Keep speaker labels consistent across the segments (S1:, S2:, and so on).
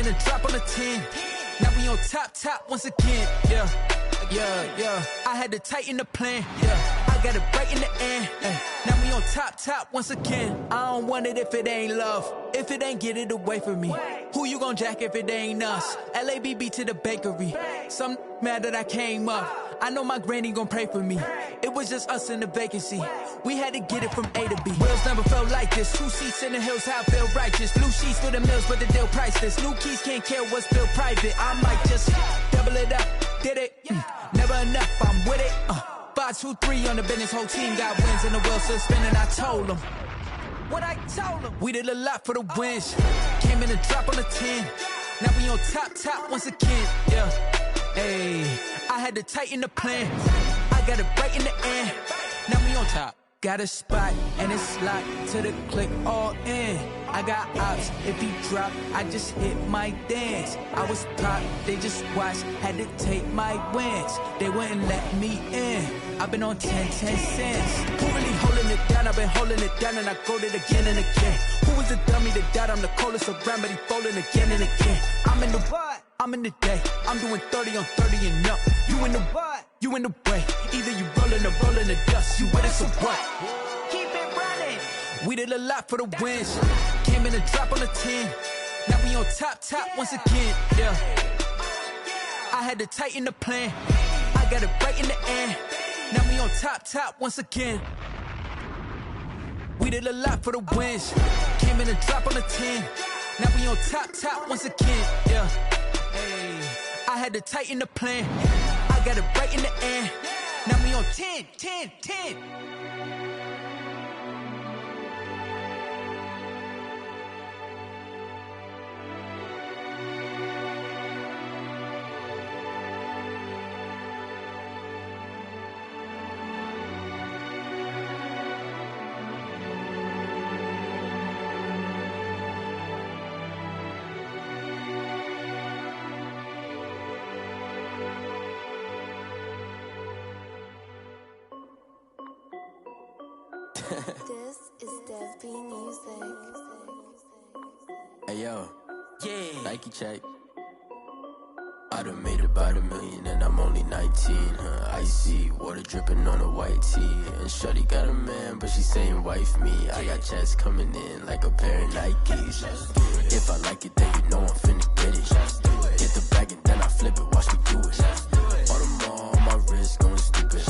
S1: in a drop on a 10. Now we on top once again. Yeah. I had to tighten the plan. Yeah. I got it right in the end. Now we on top once again. I don't want it if it ain't love. If it ain't, get it away from me. Who you gon' jack if it ain't us? LABB to the bakery. Some mad that I came up. I know my granny gon' pray for me. It was just us in the vacancy. We had to get it from A to B. Wheels never felt like this. 2 seats in the hills, how I feel righteous. Blue sheets for the mills, but the deal priceless. New keys can't care what's built private. I might just double it up. Did it? Never enough, I'm with it. 5, 2, 3 on the business. Whole team got wins and the wheels still spinning. I told them what I told them. We did a lot for the wins. Came in a drop on the 10. Now we on top once again. Yeah. Hey, I had to tighten the plan. I got it right in the end. Now we on top. Got a spot and it's locked to the click all in. I got ops, if he drop, I just hit my dance. I was pop, they just watched, had to take my wins. They wouldn't let me in. I've been on 10 cents. Who really holding it down? I've been holding it down and I go it again and again. Who was the dummy that died? I'm the coldest around, but he folding again and again. I'm in the what? I'm in the day. I'm doing 30 on 30 and up. You in the what? You in the way. Either you rolling or rolling the dust. You with us or what? Keep it running. We did a lot for the wins. Came in a drop on the 10. Now we on top once again. Yeah. I had to tighten the plan. I got it right in the end. Now we on top once again. We did a lot for the wins. Came in a drop on the 10. Now we on top once again. Yeah. Hey, I had to tighten the plan. I got it right in the end. Now we on 10.
S2: This is Dev B Music.
S3: Hey yo, yeah. Nike check. I done made about $1 million and I'm only 19. Icy water dripping on a white tee. And shorty got a man, but she saying wife me. I got checks coming in like a pair of Nikes. If I like it, then you know I'm finna get it. Get the bag and then I flip it, watch me do it. All on my wrist going stupid.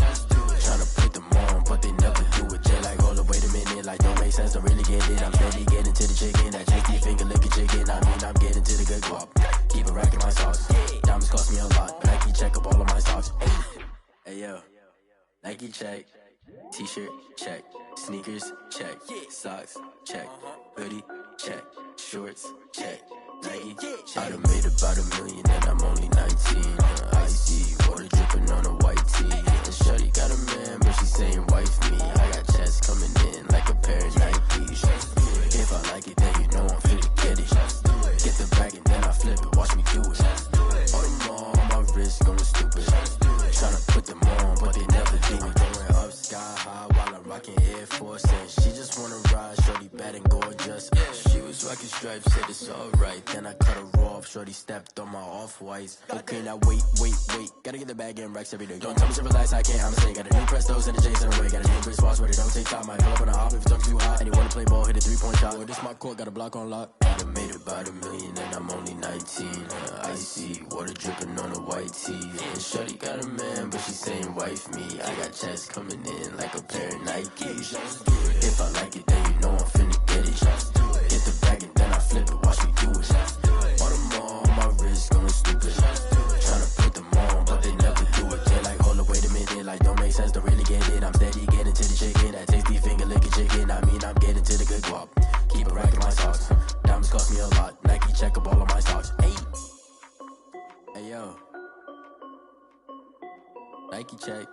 S3: Tryna put them on, but they never do it. They like, hold up, wait a minute, like don't make sense, don't really get it. I'm steady getting to the chicken, that tasty finger licking chicken. I mean, I'm getting to the good guap. Keep it racking my sauce. Diamonds cost me a lot. Nike check up all of my socks. Hey yo, Nike check. T-shirt check. Sneakers check. Socks check. Hoodie check. Shorts check. Nike I done made about $1 million and I'm only 19. Icy water dripping on a white tee. And shorty got a man, but she saying wife me. I got checks coming in like a pair of Nikes. If I like it, then you know I'm finna get it. Get the bag and then I flip it, watch me do it. All them on my wrist going stupid. Tryna put them on, but they never do it. Going up sky high while I'm rocking Air Force. And she just wanna ride, shorty bad and gorgeous. She was rocking stripes, said it's alright. Then I cut her off, shorty stepped on my off-whites. Okay, now wait. Gotta get the bag and racks every day. Don't tell me to relax, I can't, I'ma say. Got a new Prestos and a J's in the way. Got a new Chris Foss, but it don't take time. I pull up on a hop if it's talking too hot. And you wanna play ball, hit a 3-point shot. Well, this my court, got a block on lock. I done made about $1 million and I'm only 19. Icy water dripping on a white tee. And shorty got a man, but she saying wife me. I got checks coming in like a pair of Nikes. If I like it, then you know I'm finna get it. Get the bag and then I flip it, watch me do it. All them on my wrist going stupid. Tryna put them on, but they never do it. They like, hold up, wait a minute, like don't make sense, don't really get it. I'm steady getting to the chicken, that tasty finger licking chicken. I mean, I'm getting to the good guap. Keep it racking my socks. Diamonds cost me a lot. Nike check up all of my socks. Hey yo, Nike check.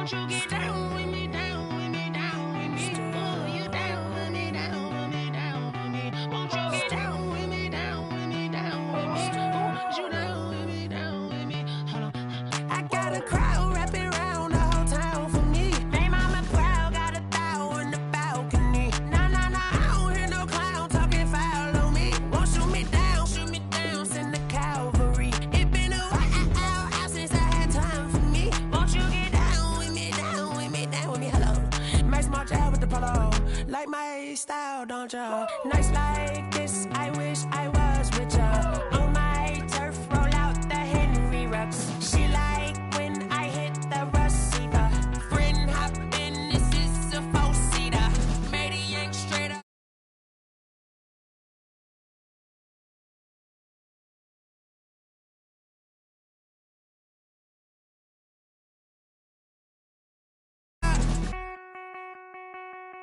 S1: Won't you get down with me, down with me, down with me? Oh, you down with me, down with me, down with me. Won't you get down with me, down with me, down with me? Oh, you down with me, down with me? Hold on. I got a crowd wrapping around the whole town for me. They mama proud, got a thou in the balcony. Nah, nah, nah, I don't hear no clown talking foul on me. Won't shoot me down, send the cavalry. It been a while since I had time for me. Won't you get down with me, down with me, down with me? Hello. Max March out with the polo. Like my style, don't ya? Nights like this, I wish I was with ya. On my turf, roll out the Henry Rux. She like when I hit the receiver. Friend hop in, this is a four-seater. Made a yank straight up.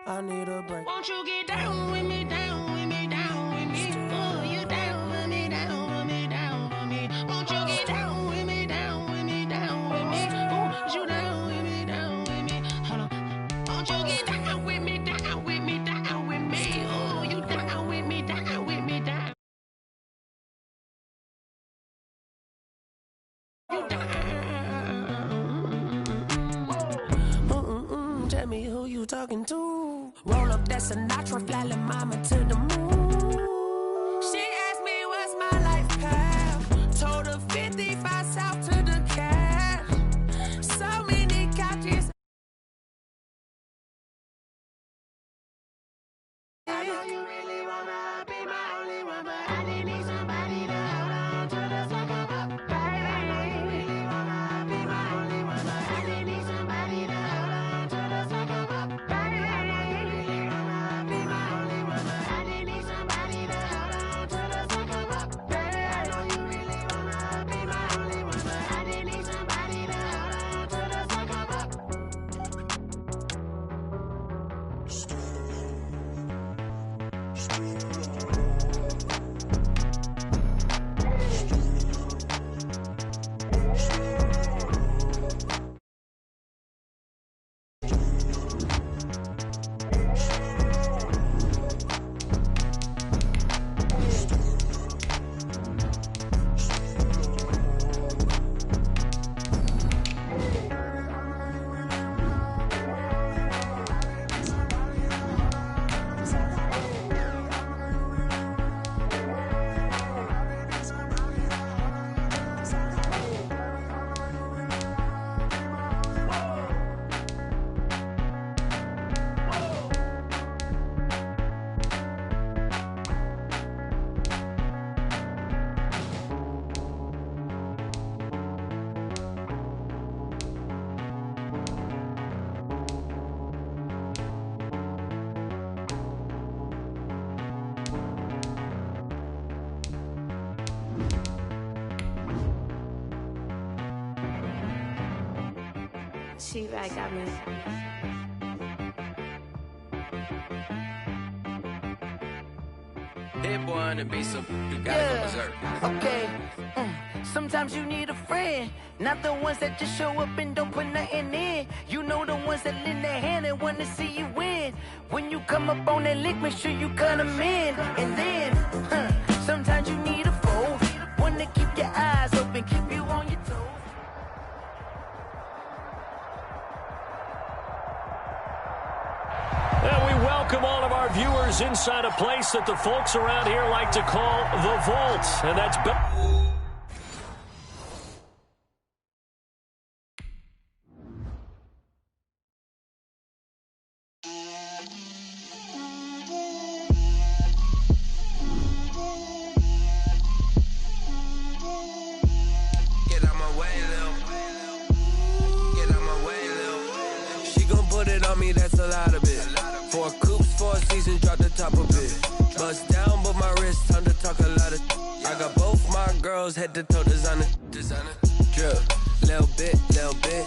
S1: I need a break. Won't you get down with me, down with me, down with me? Oh, you down with me, down with me, down with me. Won't you get down with me, down with me, down with me? Oh, you down with me, down with me? Hold on. Won't you get down with me, down with me, down with me? Oh, you down with me, down with me, down. You down. Tell me who you talking to. Roll up that Sinatra, fly mama to the moon. She asked me what's my life path. Told her 55 south to the cash. So many couches. I know you really wanna be my only one, but I didn't need somebody to hold on to the second up. Baby, I know you really wanna be my only one, but I didn't need somebody to hold on to the second up. Baby, I know you really wanna be my only one, but I didn't need somebody to hold on to the second up. Baby, I know you really wanna be my only one, but I didn't need somebody to hold on to the second up. She right got me.
S3: Hit boy on the beat, so you gotta go berserk.
S4: Okay. Sometimes you need a friend, not the ones that just show up and don't put nothing in. You know the ones that lend their hand and wanna see you win. When you come up on that lick, make sure you cut them in. And then, sometimes you need a foe, one to keep your eyes open, keep you on your toes.
S5: And we welcome all of our viewers inside a place that the folks around here like to call the Vault. And that's...
S3: Get out my way, Lil. Get out my way, Lil. She gon' put it on me, that's a lot of it. 4 coops, 4 seasons, drop the top of it. Bust down, but my wrist, time to talk a lot of. I got both my girls, head to toe designer. Drip, little bit, little bit.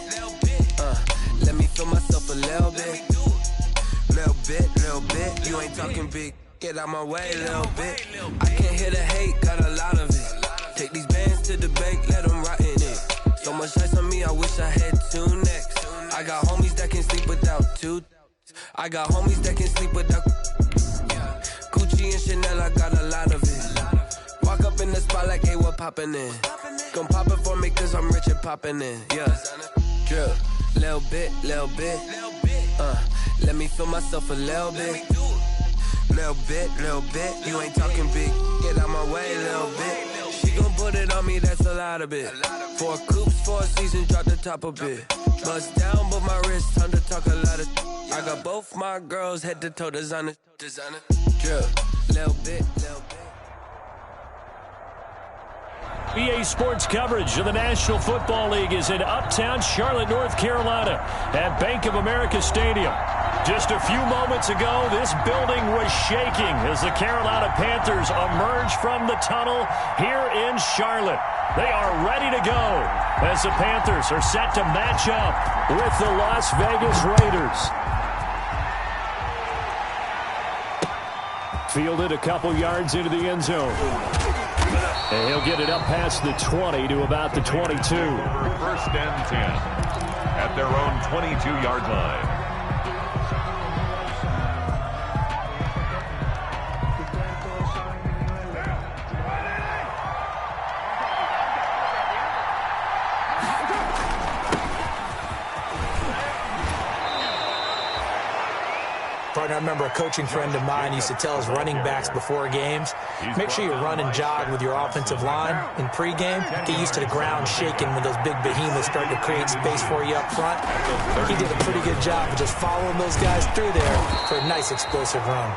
S3: Let me feel myself a little bit. Little bit. You ain't talking big. Get out my way, little bit. I can't hear the hate, got a lot of it. Take these bands to the bank, let them rot in it. So much ice on me, I wish I had 2 necks. I
S6: I got homies that can sleep without two. I got homies that can sleep without. Gucci and Chanel, I got a lot of it. Walk up in the spot like, hey, what poppin' in? Gon' pop it for me cause I'm rich and poppin' in. Yeah, drip, little bit. Let me feel myself a little bit. Little bit. You ain't talking big. Get out my way, little bit. She gon' put it on me, that's a lot of it. 4 coops, 4 seasons, drop the top a bit. Bust down, but my wrist, time to talk a lot of. I got both my girls head to toe designer. Drip, little bit.
S5: EA Sports coverage of the National Football League is in Uptown Charlotte, North Carolina at Bank of America Stadium. Just a few moments ago, this building was shaking as the Carolina Panthers emerged from the tunnel here in Charlotte. They are ready to go as the Panthers are set to match up with the Las Vegas Raiders. Fielded a couple yards into the end zone. And he'll get it up past the 20 to about the 22.
S7: First and 10 at their own 22-yard line.
S8: I remember a coaching friend of mine used to tell his running backs before games, make sure you run and jog with your offensive line in pregame. Get used to the ground shaking when those big behemoths start to create space for you up front. He did a pretty good job of just following those guys through there for a nice explosive run.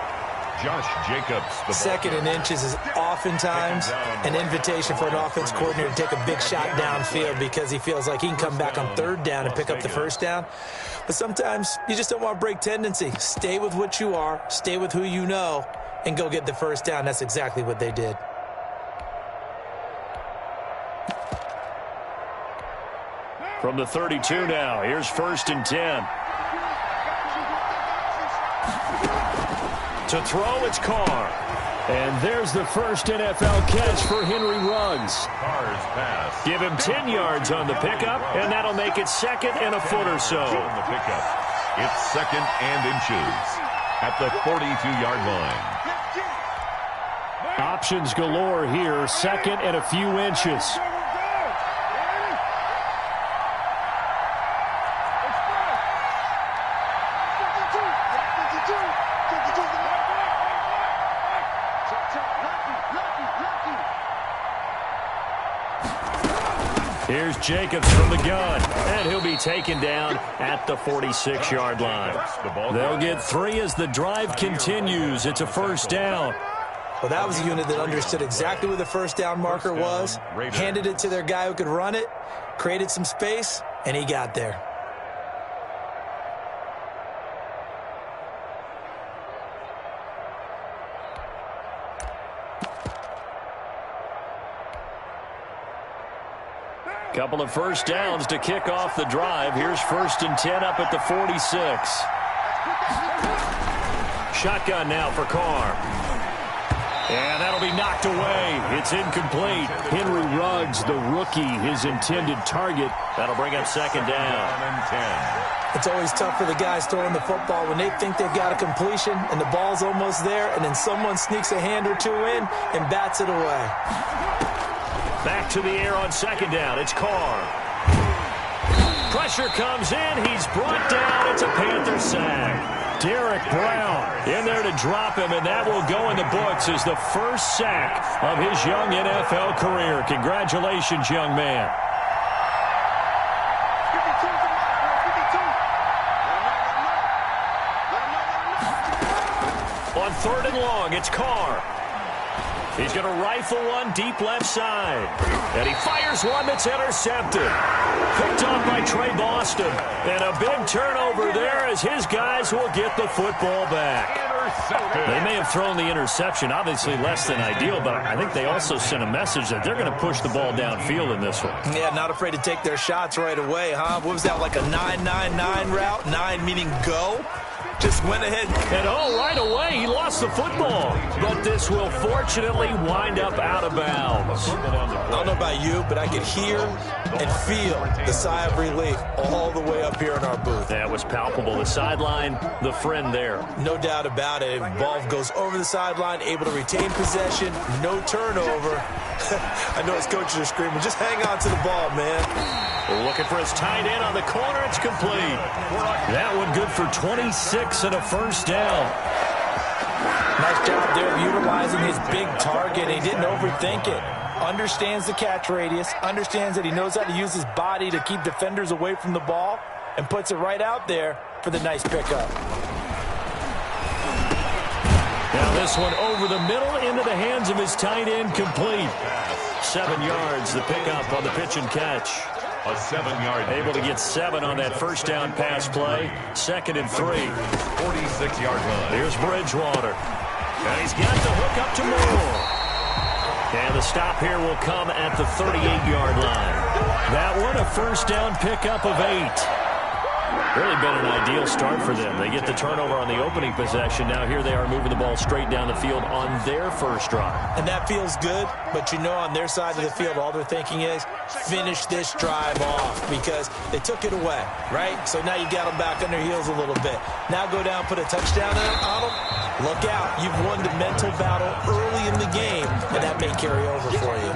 S7: Josh Jacobs.
S8: Second and inches is oftentimes an invitation for an offense coordinator to take a big shot downfield because he feels like he can come back on third down and pick up the first down. But sometimes you just don't want to break tendency. Stay with what you are, stay with who you know, and go get the first down. That's exactly what they did.
S5: From the 32 now, here's 1st and 10. To throw, it's Carr. And there's the first NFL catch for Henry Ruggs.
S7: Carr's pass.
S5: Give him 10 yards on the pickup, and that'll make it 2nd and a foot or so.
S7: On the pickup. It's 2nd and inches at the 42-yard line.
S5: Options galore here, 2nd and a few inches. Here's Jacobs from the gun, and he'll be taken down at the 46-yard line. They'll get 3 as the drive continues. It's a first down.
S8: Well, that was a unit that understood exactly where the first down marker was, handed it to their guy who could run it, created some space, and he got there.
S5: Couple of first downs to kick off the drive. Here's 1st and 10 up at the 46. Shotgun now for Carr. And that'll be knocked away. It's incomplete. Henry Ruggs, the rookie, his intended target. That'll bring up 2nd down.
S8: It's always tough for the guys throwing the football when they think they've got a completion and the ball's almost there, and then someone sneaks a hand or two in and bats it away.
S5: Back to the air on 2nd down. It's Carr. Pressure comes in. He's brought down. It's a Panther sack. Derek Brown in there to drop him, and that will go in the books as the first sack of his young NFL career. Congratulations, young man. On 3rd and long, it's Carr. He's going to rifle one deep left side. And he fires one that's intercepted. Picked off by Trey Boston. And a big turnover there as his guys will get the football back. They may have thrown the interception, obviously less than ideal, but I think they also sent a message that they're going to push the ball downfield in this one.
S8: Yeah, not afraid to take their shots right away, huh? What was that, like a 9-9-9 route? 9 meaning go? just went ahead.
S5: And right away, he lost the football. But this will fortunately wind up out of bounds.
S8: I don't know about you, but I could hear and feel the sigh of relief all the way up here in our booth.
S5: That was palpable. The sideline, the friend there.
S8: No doubt about it. Ball goes over the sideline, able to retain possession, no turnover. I know his coaches are screaming, just hang on to the ball, man.
S5: Looking for his tight end on the corner. It's complete. That one good for 26 and a first down.
S8: Nice job there of utilizing his big target. He didn't overthink it. Understands the catch radius, understands that he knows how to use his body to keep defenders away from the ball, and puts it right out there for the nice pickup.
S5: Now this one over the middle into the hands of his tight end, complete. 7 yards, the pickup on the pitch and catch.
S7: A 7-yard.
S5: Able to get 7 on that first down pass play. 2nd and 3.
S7: 46-yard line.
S5: Here's Bridgewater. And he's got the hook up to Moore. And the stop here will come at the 38-yard line. That one, a first down pickup of 8. Really been an ideal start for them. They get the turnover on the opening possession. Now here they are moving the ball straight down the field on their first drive.
S8: And that feels good, but you know on their side of the field, all they're thinking is finish this drive off because they took it away, right? So now you got them back on their heels a little bit. Now go down, put a touchdown on them. Look out. You've won the mental battle early in the game, and that may carry over for you.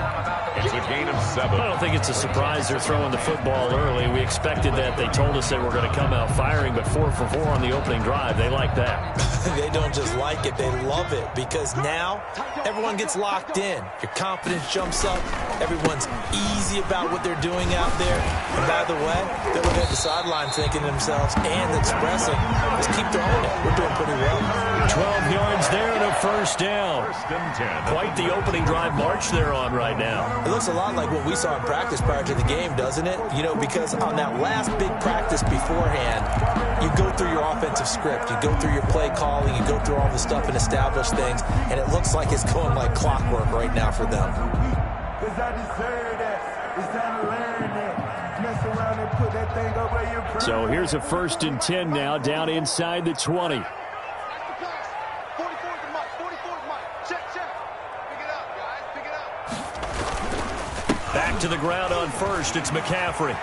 S7: It's a gain of 7.
S5: I don't think it's a surprise they're throwing the football early. We expected that. They told us they were going to come out firing, but 4 for 4 on the opening drive. They like that.
S8: They don't just like it, they love it, because now everyone gets locked in. Your confidence jumps up. Everyone's easy about what they're doing out there. And by the way, they're looking at the sideline thinking to themselves and expressing, just keep throwing it. We're doing pretty well.
S5: 12 yards there and a first down.
S7: First and 10.
S5: Quite the opening drive march they're on right now.
S8: It looks a lot like what we saw in practice prior to the game, doesn't it? You know, because on that last big practice beforehand, you go through your offensive script, you go through your play calling, you go through all the stuff and establish things, and it looks like it's going like clockwork right now for them.
S5: So here's a 1st and 10 now, down inside the 20. Back to the ground on first, it's McCaffrey.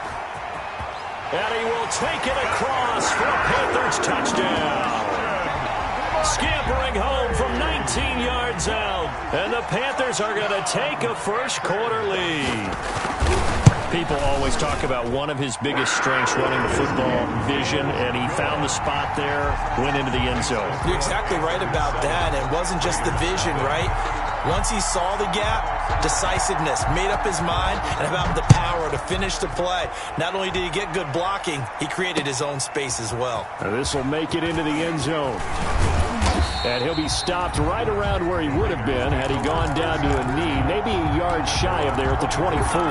S5: And he will take it across for a Panthers touchdown. Scampering home from 19 yards out. And the Panthers are going to take a first quarter lead. People always talk about one of his biggest strengths running the football, vision, and he found the spot there, went into the end zone.
S8: You're exactly right about that. It wasn't just the vision, right? Once he saw the gap, decisiveness, made up his mind, and about the power to finish the play. Not only did he get good blocking, he created his own space as well.
S5: Now this will make it into the end zone. And he'll be stopped right around where he would have been had he gone down to a knee, maybe a yard shy of there at the 24.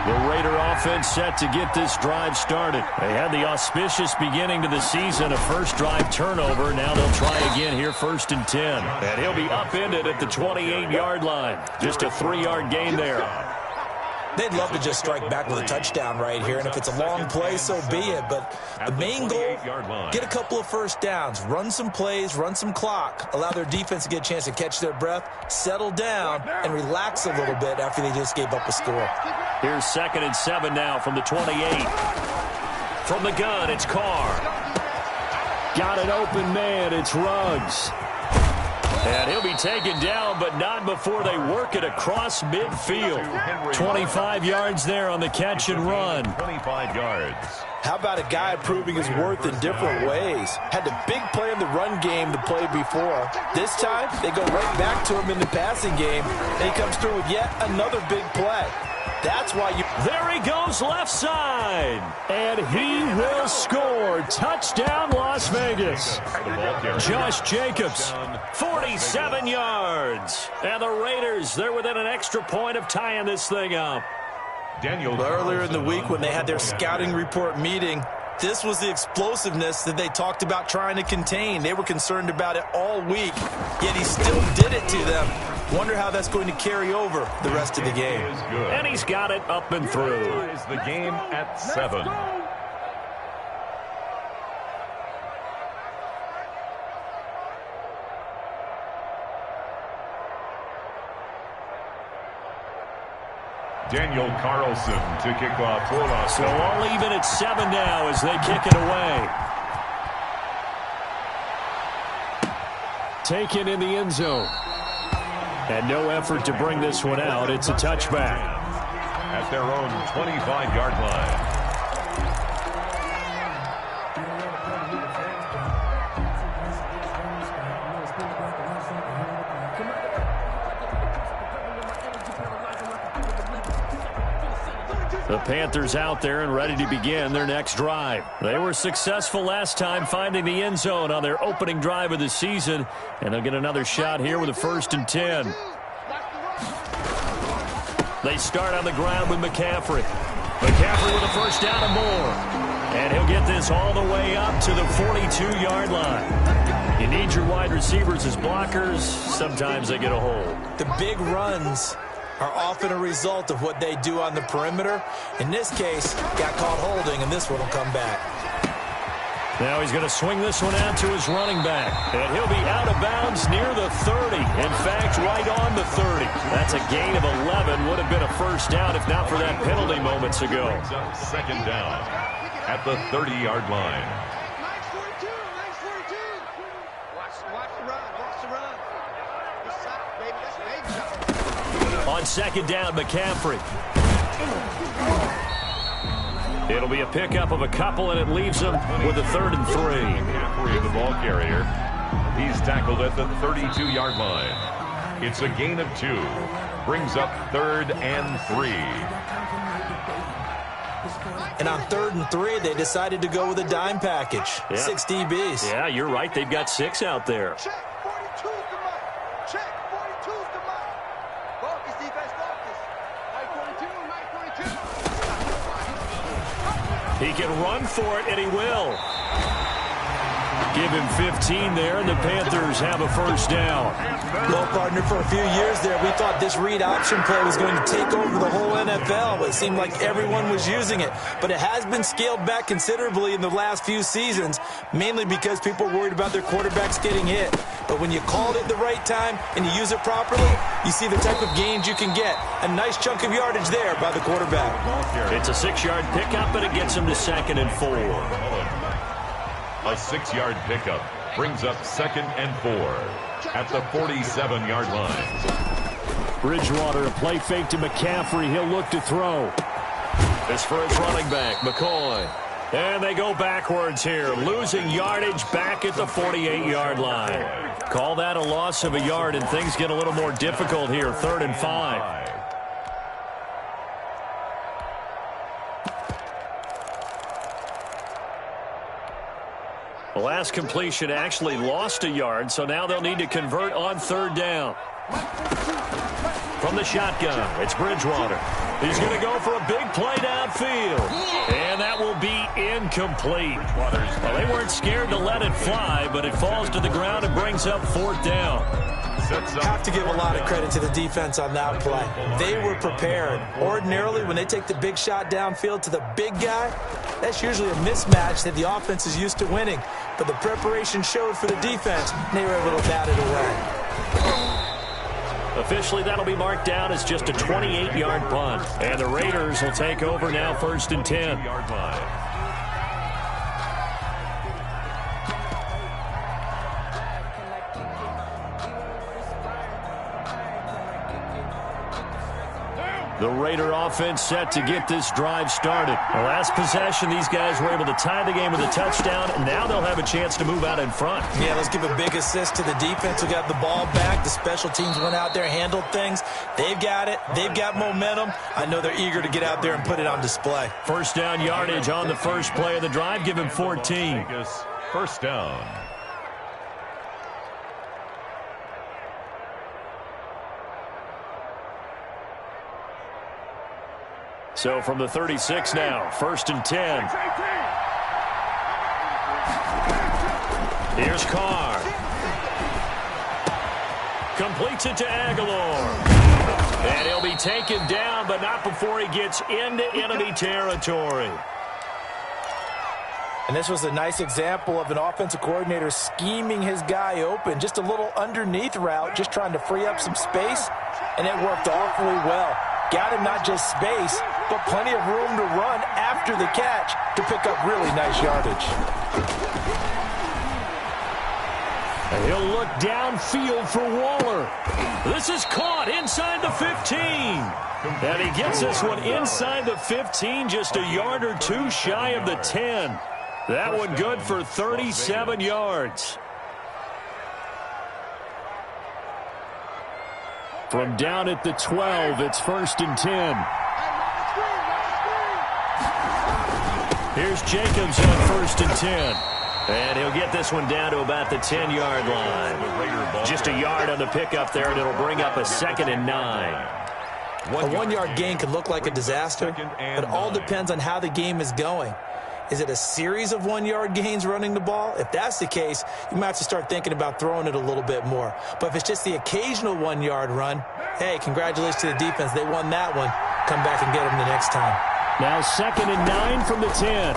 S5: The Raider offense set to get this drive started. They had the auspicious beginning to the season, a first drive turnover. Now they'll try again here, 1st and 10. And he'll be upended at the 28-yard line. Just a 3-yard gain there.
S8: They'd love to just strike back with a touchdown right here, and if it's a long play, so be it. But the main goal, get a couple of first downs, run some plays, run some clock, allow their defense to get a chance to catch their breath, settle down, and relax a little bit after they just gave up a score.
S5: Here's 2nd and 7 now from the 28. From the gun, it's Carr. Got an open man, it's Ruggs. And he'll be taken down, but not before they work it across midfield. 25 yards there on the catch and run.
S7: 25 yards.
S8: How about a guy proving his worth in different ways? Had the big play in the run game the play before. This time, they go right back to him in the passing game, and he comes through with yet another big play. That's why you...
S5: There he goes left side. And he will score. Touchdown, Las Vegas. Josh Jacobs, 47 yards. And the Raiders, they're within an extra point of tying this thing up.
S8: Earlier in the week when they had their scouting report meeting, this was the explosiveness that they talked about trying to contain. They were concerned about it all week, yet he still did it to them. Wonder how that's going to carry over the rest of the game.
S5: And he's got it up and through.
S7: The game at 7. Daniel Carlson to kick off for us.
S5: So all even at 7 now as they kick it away. Taken in the end zone. And no effort to bring this one out. It's a touchback.
S7: At their own 25-yard line.
S5: The Panthers out there and ready to begin their next drive. They were successful last time finding the end zone on their opening drive of the season, and they'll get another shot here with a 1st and 10. They start on the ground with McCaffrey. McCaffrey with a 1st down and more. And he'll get this all the way up to the 42-yard line. You need your wide receivers as blockers. Sometimes they get a hold.
S8: The big runs are often a result of what they do on the perimeter. In this case, got caught holding, and this one will come back.
S5: Now he's going to swing this one out to his running back. And he'll be out of bounds near the 30. In fact, right on the 30. That's a gain of 11. Would have been a 1st down if not for that penalty moments ago.
S7: 2nd down at the 30-yard line.
S5: On 2nd down, McCaffrey. It'll be a pickup of a couple, and it leaves him with a 3rd and 3.
S7: McCaffrey, the ball carrier. He's tackled at the 32-yard line. It's a gain of 2. Brings up 3rd and 3.
S8: And on 3rd and 3, they decided to go with a dime package. Yeah. 6 DBs.
S5: Yeah, you're right. They've got 6 out there. He can run for it, and he will. Give him 15 there, and the Panthers have a 1st down.
S8: Well, partner, for a few years there, we thought this read option play was going to take over the whole NFL. It seemed like everyone was using it. But it has been scaled back considerably in the last few seasons, mainly because people are worried about their quarterbacks getting hit. But when you call it at the right time and you use it properly, you see the type of gains you can get. A nice chunk of yardage there by the quarterback.
S5: It's a 6-yard pickup, and it gets him to 2nd and 4.
S7: A 6-yard pickup brings up 2nd and 4 at the 47-yard line.
S5: Bridgewater, a play fake to McCaffrey. He'll look to throw. This for his running back, McCoy. And they go backwards here, losing yardage back at the 48-yard line. Call that a loss of a yard, and things get a little more difficult here, 3rd and 5. The last completion actually lost a yard, so now they'll need to convert on 3rd down. From the shotgun, it's Bridgewater. He's going to go for a big play downfield. And that will be incomplete. Well, they weren't scared to let it fly, but it falls to the ground and brings up 4th down.
S8: Have to give a lot of credit to the defense on that play. They were prepared. Ordinarily, when they take the big shot downfield to the big guy, that's usually a mismatch that the offense is used to winning. But the preparation showed for the defense, and they were able to bat it away.
S5: Officially, that'll be marked down as just a 28-yard punt. And the Raiders will take over now, 1st and 10. The Raider offense set to get this drive started. The last possession, these guys were able to tie the game with a touchdown, and now they'll have a chance to move out in front.
S8: Yeah, let's give a big assist to the defense who got the ball back. The special teams went out there, handled things. They've got it. They've got momentum. I know they're eager to get out there and put it on display.
S5: 1st down yardage on the first play of the drive. Give him 14.
S7: 1st down.
S5: So from the 36 now, 1st and 10. Here's Carr. Completes it to Aguilar. And he'll be taken down, but not before he gets into enemy territory.
S8: And this was a nice example of an offensive coordinator scheming his guy open. Just a little underneath route, just trying to free up some space, and it worked awfully well. got him not just space, but plenty of room to run after the catch to pick up really nice yardage.
S5: And he'll look downfield for Waller. This is caught inside the 15. And he gets this one inside the 15, just a yard or two shy of the 10. That one good for 37 yards. From down at the 12, it's 1st and 10. Here's Jacobs on 1st and 10. And he'll get this one down to about the 10-yard line. Just a yard on the pickup there, and it'll bring up a 2nd and 9.
S8: A 1-yard gain could look like a disaster, but all depends on how the game is going. Is it a series of 1-yard gains running the ball? If that's the case, you might have to start thinking about throwing it a little bit more. But if it's just the occasional 1-yard run, hey, congratulations to the defense. They won that one. Come back and get them the next time.
S5: Now 2nd and 9 from the 10.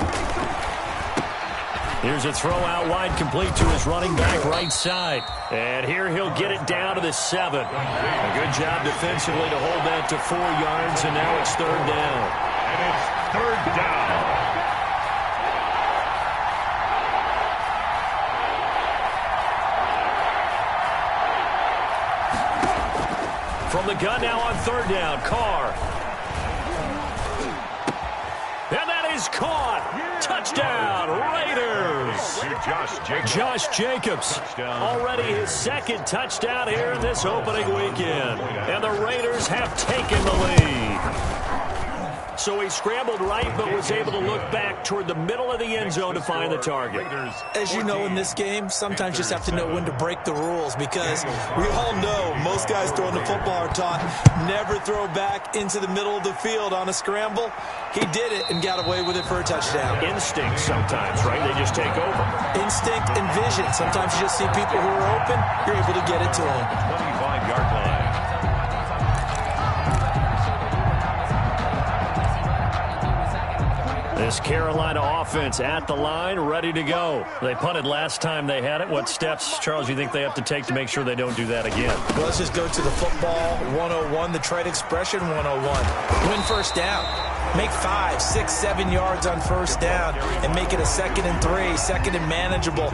S5: Here's a throw out wide, complete to his running back right side. And here he'll get it down to the 7. A good job defensively to hold that to 4 yards, and now it's 3rd down.
S7: And it's 3rd down.
S5: From the gun now on 3rd down, Carr. And that is caught. Touchdown, Raiders. Josh Jacobs, already his 2nd touchdown here in this opening weekend. And the Raiders have taken the lead. So he scrambled right, but was able to look back toward the middle of the end zone to find the target.
S8: As you know, in this game, sometimes you just have to know when to break the rules, because we all know most guys throwing the football are taught never throw back into the middle of the field on a scramble. He did it and got away with it for a touchdown.
S5: Instinct sometimes, right? They just take over.
S8: Instinct and vision. Sometimes you just see people who are open, you're able to get it to them.
S7: 25-yard line.
S5: This Carolina offense at the line, ready to go. They punted last time they had it. What steps, Charles, you think they have to take to make sure they don't do that again?
S8: Well, let's just go to the football 101, the trade expression 101. Win first down. Make 5, 6, 7 yards on first down and make it a 2nd and 3, 2nd and manageable.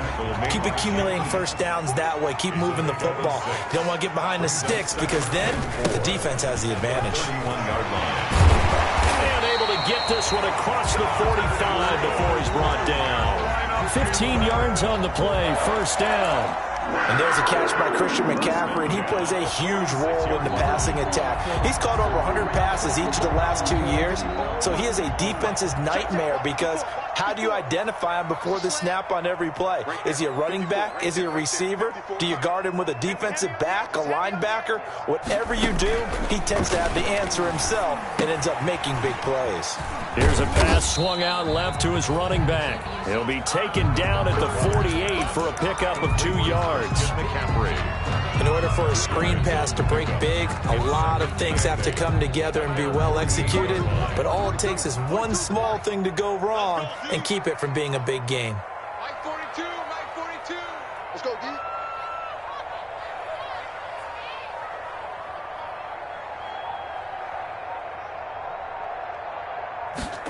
S8: Keep accumulating first downs that way. Keep moving the football. You don't want to get behind the sticks, because then the defense has the advantage.
S7: 31-yard line.
S5: And able to get this one across the 45 before he's brought down. 15 yards on the play, 1st down.
S8: And there's a catch by Christian McCaffrey, and he plays a huge role in the passing attack. He's caught over 100 passes each of the last 2 years, so he is a defense's nightmare, because how do you identify him before the snap on every play? Is he a running back? Is he a receiver? Do you guard him with a defensive back, a linebacker? Whatever you do, he tends to have the answer himself and ends up making big plays.
S5: Here's a pass swung out left to his running back. He'll be taken down at the 48 for a pickup of 2 yards.
S8: In order for a screen pass to break big, a lot of things have to come together and be well executed, but all it takes is one small thing to go wrong and keep it from being a big gain.
S9: Mike 42, Mike 42. Let's go, D.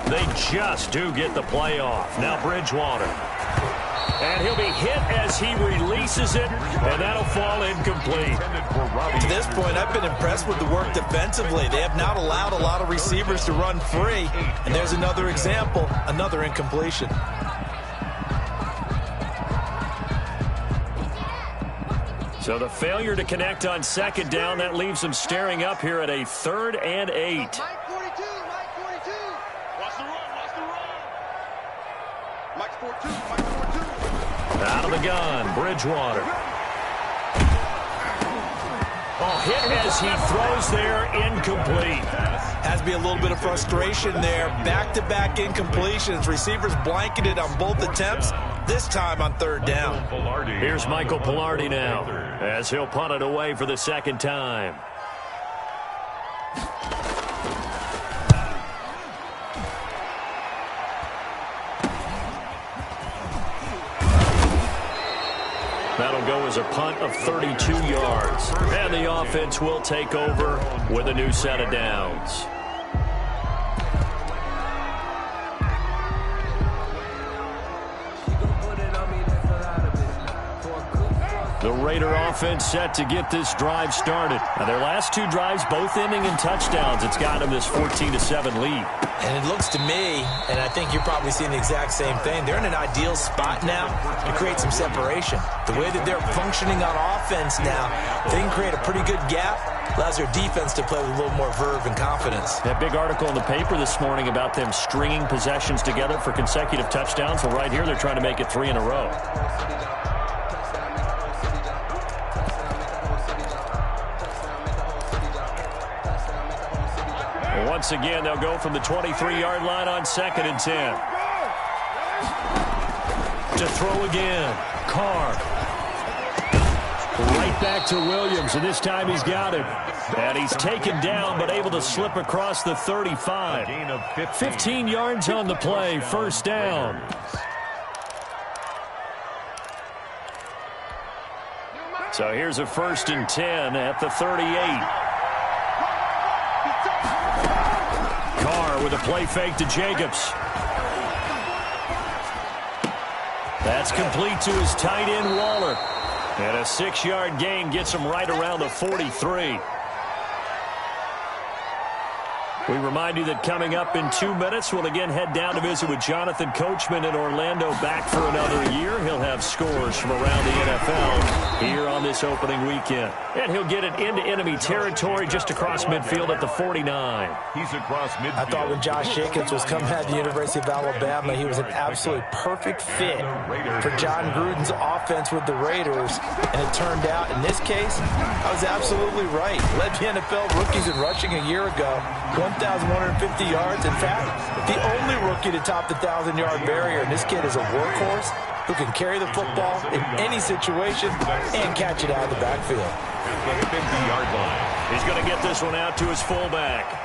S5: They just do get the play off. Now Bridgewater. And he'll be hit as he releases it, and that'll fall incomplete.
S8: To this point, I've been impressed with the work defensively. They have not allowed a lot of receivers to run free. And there's another example, another incompletion.
S5: So the failure to connect on 2nd down, that leaves them staring up here at a 3rd and 8.
S9: Mike 42, Mike 42. Watch the run, watch the run. Mike 42, Mike 42.
S5: Out of the gun, Bridgewater. Oh, hit as he throws there, incomplete.
S8: Has to be a little bit of frustration there. Back-to-back incompletions. Receivers blanketed on both attempts, this time on 3rd down.
S5: Here's Michael Pilardi now, as he'll punt it away for the 2nd time. That'll will go as a punt of 32 yards. And the offense will take over with a new set of downs. The Raider offense set to get this drive started. Now, their last two drives both ending in touchdowns. It's got them this 14-7 lead.
S8: And it looks to me, and I think you're probably seeing the exact same thing, they're in an ideal spot now to create some separation. The way that they're functioning on offense now, they can create a pretty good gap. Allows their defense to play with a little more verve and confidence.
S5: That big article in the paper this morning about them stringing possessions together for consecutive touchdowns. Well, right here, they're trying to make it 3 in a row. Once again, they'll go from the 23-yard line on 2nd and 10. To throw again. Carr. Right back to Williams, and this time he's got him. And he's taken down, but able to slip across the 35. 15 yards on the play, first down. So here's a 1st and 10 at the 38. Carr with a play fake to Jacobs. That's complete to his tight end, Waller. And a 6-yard gain gets him right around the 43. We remind you that coming up in 2 minutes, we'll again head down to visit with Jonathan Coachman in Orlando, back for another year. He'll have scores from around the NFL here on this opening weekend. And he'll get it into enemy territory just across midfield at the 49.
S7: He's across midfield.
S8: I thought when Josh Jacobs was coming out of the University of Alabama, he was an absolutely perfect fit for John Gruden's offense with the Raiders. And it turned out, in this case, I was absolutely right. Led the NFL rookies in rushing a year ago. 1,150 yards. In fact, the only rookie to top the 1,000-yard barrier. And this kid is a workhorse who can carry the football in any situation and catch it out of the backfield.
S7: The 50-yard line.
S5: He's going to get this one out to his fullback.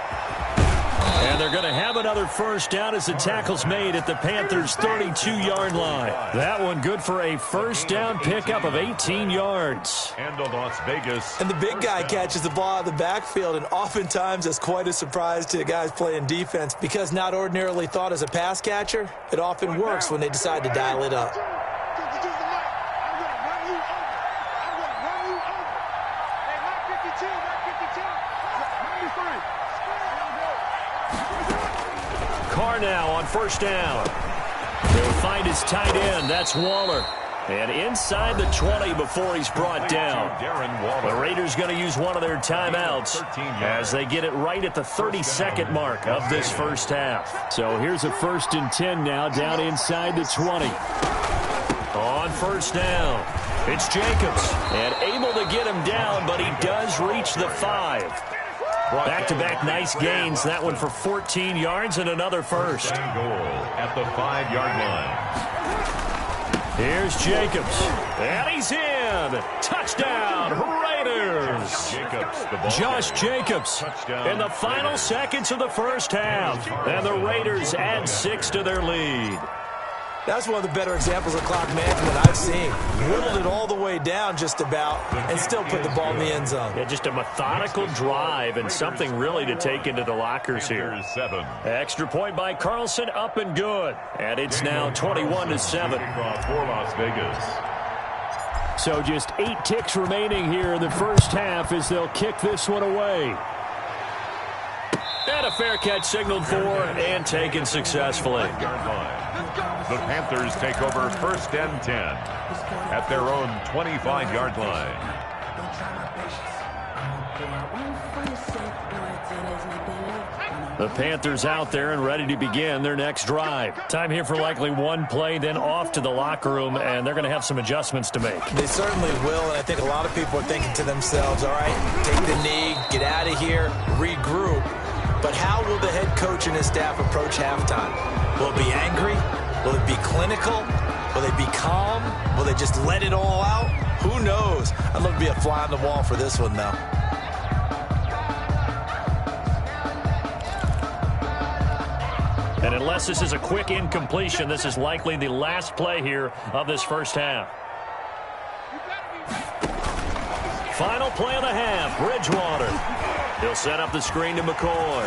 S5: And they're going to have another first down as the tackle's made at the Panthers' 32-yard line. That one good for a first down pickup of 18 yards.
S7: And to Las Vegas.
S8: And the big guy catches the ball out of the backfield, and oftentimes that's quite a surprise to the guys playing defense because not ordinarily thought as a pass catcher, it often works when they decide to dial it up.
S5: Carr now on first down. He'll find his tight end. That's Waller. And inside the 20 before he's brought down. The Raiders going to use one of their timeouts as they get it right at the 32nd mark of this first half. So here's a 1st and 10 now down inside the 20. On first down, it's Jacobs. And able to get him down, but he does reach the 5. Back-to-back nice gains. That one for 14 yards and another first.
S7: Goal at the 5-yard line.
S5: Here's Jacobs. And he's in. Touchdown, Raiders. Josh Jacobs in the final seconds of the first half. And the Raiders add 6 to their lead.
S8: That's one of the better examples of clock management I've seen. Whittled it all the way down just about and still put the ball in the end zone.
S5: Yeah, just a methodical drive and something really to take into the lockers here.
S7: 7.
S5: Extra point by Carlson, up and good. And it's now 21-7.
S7: For Las Vegas.
S5: So just 8 ticks remaining here in the first half as they'll kick this one away. And a fair catch signaled for and taken successfully.
S7: The Panthers take over 1st and 10 at their own 25-yard line.
S5: The Panthers out there and ready to begin their next drive. Time here for likely one play, then off to the locker room, and they're going to have some adjustments to make.
S8: They certainly will, and I think a lot of people are thinking to themselves, all right, take the knee, get out of here, regroup. But how will the head coach and his staff approach halftime? Will it be angry? Will it be clinical? Will they be calm? Will they just let it all out? Who knows? I'd love to be a fly on the wall for this one, though.
S5: And unless this is a quick incompletion, this is likely the last play here of this first half. play of the half. Bridgewater. He'll set up the screen to McCoy.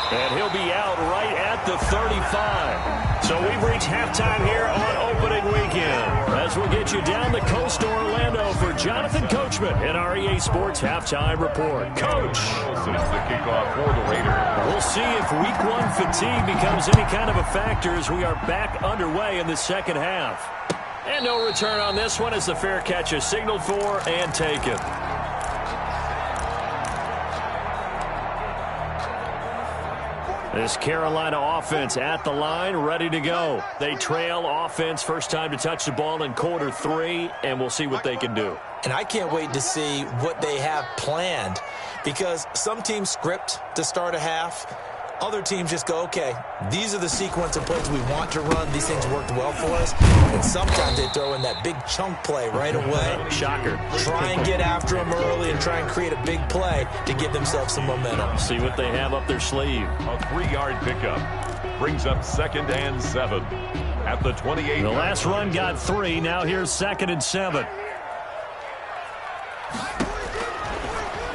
S5: And he'll be out right at the 35. So we've reached halftime here on opening weekend. As we'll get you down the coast to Orlando for Jonathan Coachman in our EA Sports Halftime Report. Coach.
S7: The kickoff for the Raiders.
S5: We'll see if week one fatigue becomes any kind of a factor as we are back underway in the second half. And no return on this one as the fair catch is signaled for and taken. This Carolina offense at the line, ready to go. They trail offense, first time to touch the ball in quarter 3, and we'll see what they can do.
S8: And I can't wait to see what they have planned, because some teams script to start a half. Other teams just go, okay, these are the sequence of plays we want to run. These things worked well for us. And sometimes they throw in that big chunk play right away.
S5: Shocker.
S8: Try and get after them early and try and create a big play to give themselves some momentum.
S5: See what they have up their sleeve.
S7: A 3-yard pickup brings up 2nd and 7 at the 28.
S5: The last run got 3. Now here's 2nd and 7.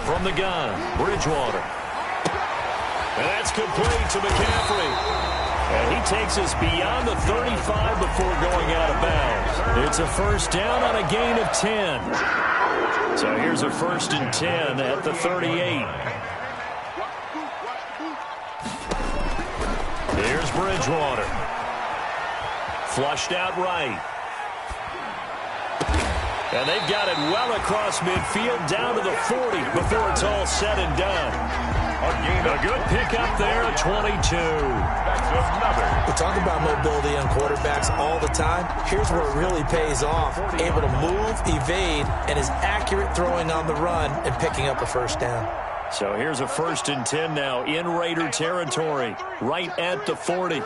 S5: From the gun, Bridgewater. And that's complete to McCaffrey. And he takes us beyond the 35 before going out of bounds. It's a first down on a gain of 10. So here's a 1st and 10 at the 38. Here's Bridgewater. Flushed out right. And they've got it well across midfield down to the 40 before it's all said and done. A good pickup there at 22.
S8: We talk about mobility on quarterbacks all the time. Here's where it really pays off. Able to move, evade, and is accurate throwing on the run and picking up a first down.
S5: So here's a 1st and 10 now in Raider territory, right at the 40.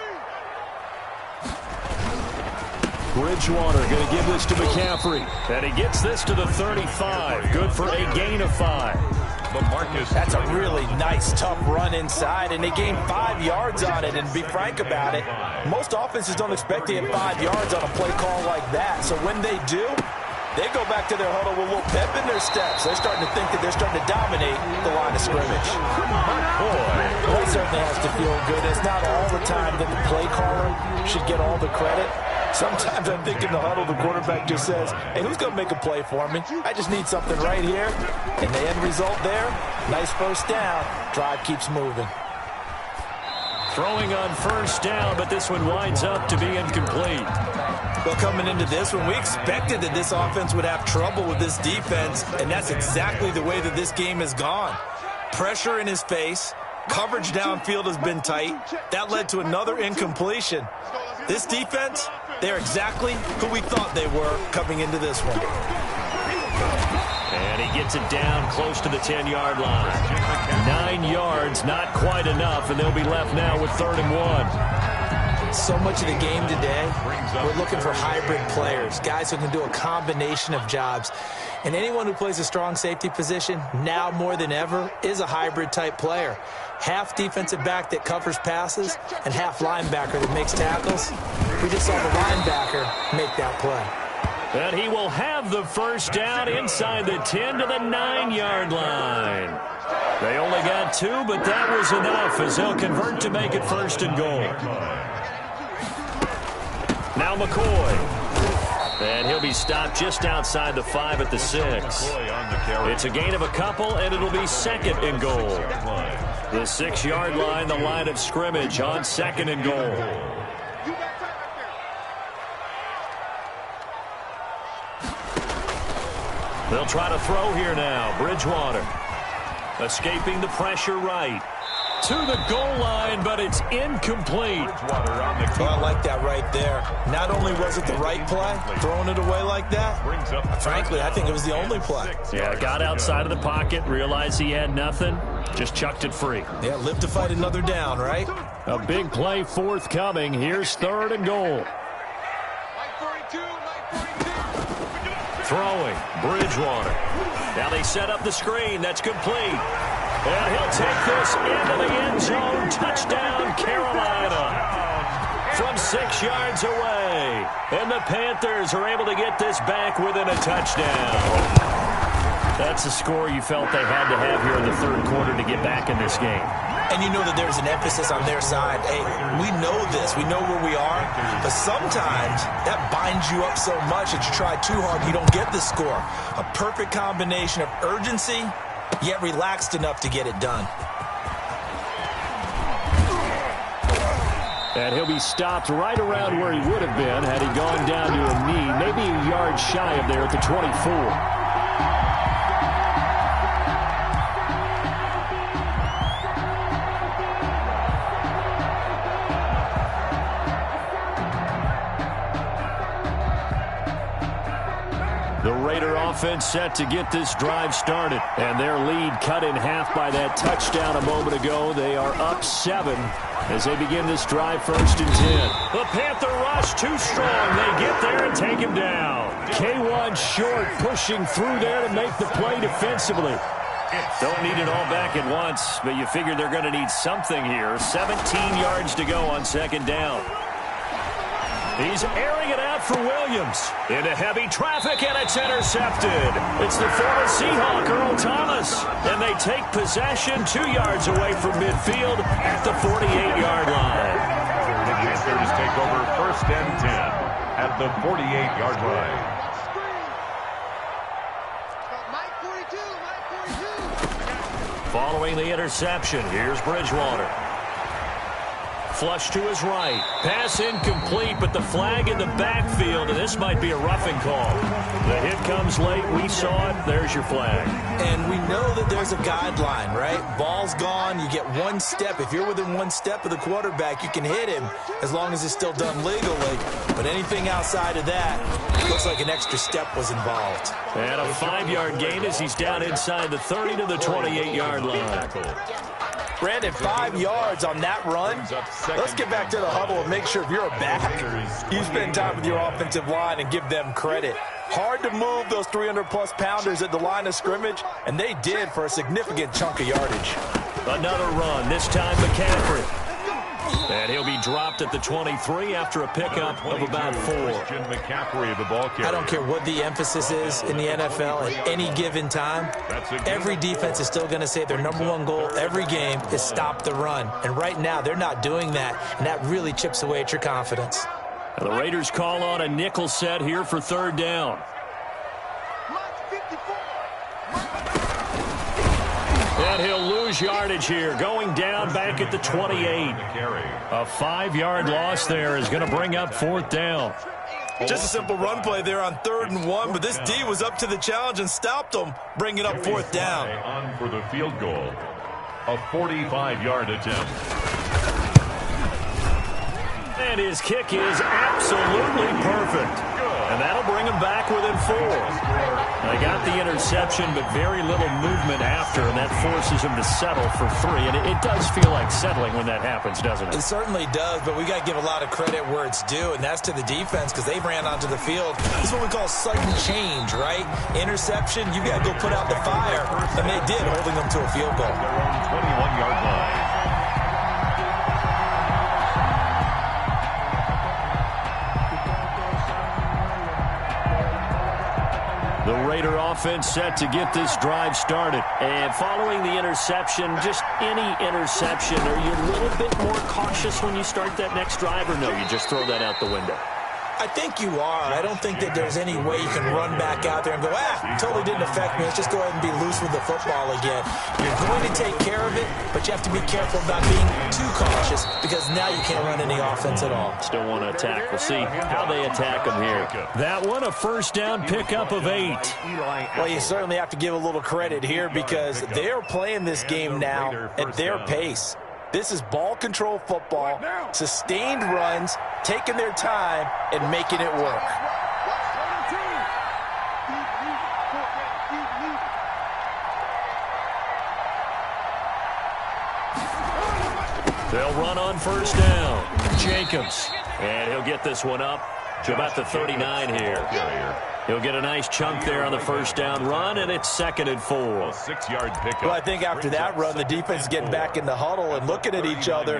S5: Bridgewater going to give this to McCaffrey. And he gets this to the 35. Good for a gain of 5.
S8: That's a really nice, tough run inside, and they gained 5 yards on it. And to be frank about it, most offenses don't expect to get 5 yards on a play call like that. So when they do, they go back to their huddle with a little pep in their steps. They're starting to think that they're starting to dominate the line of scrimmage. That certainly has to feel good. It's not all the time that the play caller should get all the credit. Sometimes I think in the huddle, the quarterback just says, hey, who's going to make a play for me? I just need something right here. And the end result there, nice first down. Drive keeps moving.
S5: Throwing on first down, but this one winds up to be incomplete.
S8: Well, coming into this one, we expected that this offense would have trouble with this defense, and that's exactly the way that this game has gone. Pressure in his face. Coverage downfield has been tight. That led to another incompletion. This defense, they're exactly who we thought they were coming into this one.
S5: And he gets it down close to the 10-yard line. 9 yards, not quite enough, and they'll be left now with 3rd and 1.
S8: So much of the game today, we're looking for hybrid players, guys who can do a combination of jobs. And anyone who plays a strong safety position, now more than ever, is a hybrid-type player. Half defensive back that covers passes and half linebacker that makes tackles. We just saw the linebacker make that play.
S5: And he will have the first down inside the 10 to the 9-yard line. They only got 2, but that was enough as they'll convert to make it 1st and goal. Now McCoy. And he'll be stopped just outside the 5 at the 6. It's a gain of a couple, and it'll be 2nd and goal. The 6-yard line, the line of scrimmage on 2nd and goal. They'll try to throw here now. Bridgewater escaping the pressure right. To the goal line, but it's incomplete.
S8: Oh, I like that right there. Not only was it the right play, throwing it away like that, frankly, I think it was the only play.
S5: Yeah, got outside of the pocket, realized he had nothing, just chucked it free.
S8: Yeah, live to fight another down, right?
S5: A big play forthcoming. Here's 3rd and goal. Throwing, Bridgewater. Now they set up the screen. That's complete. And he'll take this into the end zone. Touchdown, Carolina. From 6 yards away. And the Panthers are able to get this back within a touchdown. That's a score you felt they had to have here in the third quarter to get back in this game.
S8: And you know that there's an emphasis on their side. Hey, we know this. We know where we are. But sometimes that binds you up so much that you try too hard, you don't get the score. A perfect combination of urgency, yet relaxed enough to get it done.
S5: And he'll be stopped right around where he would have been had he gone down to a knee, maybe a yard shy of there at the 24. The Raider offense set to get this drive started. And their lead cut in half by that touchdown a moment ago. They are up 7 as they begin this drive, 1st and 10. The Panther rush too strong. They get there and take him down. K1 short, pushing through there to make the play defensively. Don't need it all back at once, but you figure they're going to need something here. 17 yards to go on 2nd down. He's airing it out for Williams. Into heavy traffic, and it's intercepted. It's the former Seahawk, Earl Thomas. And they take possession 2 yards away from midfield at the 48-yard line.
S7: The Panthers take over 1st and 10 at the 48-yard line.
S5: Following the interception, here's Bridgewater. Flush to his right. Pass incomplete, but the flag in the backfield, and this might be a roughing call. The hit comes late. We saw it. There's your flag.
S8: And we know that there's a guideline, right? Ball's gone. You get 1 step. If you're within 1 step of the quarterback, you can hit him as long as it's still done legally. But anything outside of that, looks like an extra step was involved.
S5: And a 5-yard gain as he's down inside the 30 to the 28-yard line.
S8: Brandon, 5 yards on that run. Let's get back to the huddle and make sure if you're a back, you spend time with your offensive line and give them credit. Hard to move those 300-plus pounders at the line of scrimmage, and they did for a significant chunk of yardage.
S5: Another run, this time McCaffrey. And he'll be dropped at the 23 after a pickup of about 4.
S7: McCaffrey, the ball carrier.
S8: I don't care what the emphasis is in the NFL at any given time. Every defense is still going to say their #1 goal every game is stop the run. And right now, they're not doing that, and that really chips away at your confidence.
S5: And the Raiders call on a nickel set here for 3rd down. And he'll lose yardage here, going down back at the 28. A 5-yard loss there is going to bring up 4th down.
S8: Just a simple run play there on 3rd and 1, but this D was up to the challenge and stopped them, bringing up 4th down.
S7: On for the field goal, a 45-yard attempt.
S5: And his kick is absolutely perfect. And that'll bring him back within 4. They got the interception, but very little movement after, and that forces him to settle for 3. And it does feel like settling when that happens, doesn't it?
S8: It certainly does, but we got to give a lot of credit where it's due, and that's to the defense because they ran onto the field. This is what we call sudden change, right? Interception, you got to go put out the fire, and they did, holding them to a field goal.
S7: Their own 21-yard line.
S5: The Raider offense set to get this drive started. And following the interception, just any interception, are you a little bit more cautious when you start that next drive, or no, you just throw that out the window?
S8: I think you are. I don't think that there's any way you can run back out there and go, totally didn't affect me. Let's just go ahead and be loose with the football again. You're going to take care of it, but you have to be careful about being too cautious because now you can't run any offense at all.
S5: Still want to attack. We'll see how they attack them here. That one, a 1st down pickup of 8.
S8: Well, you certainly have to give a little credit here because they are playing this game now at their pace. This is ball control football, sustained runs, taking their time, and making it work.
S5: They'll run on 1st down. Jacobs. And he'll get this one up to about the 39 here. He'll get a nice chunk there on the 1st down run, and it's 2nd and 4.
S7: 6-yard pickup.
S8: Well, I think after that run, the defense is getting back in the huddle and looking at each other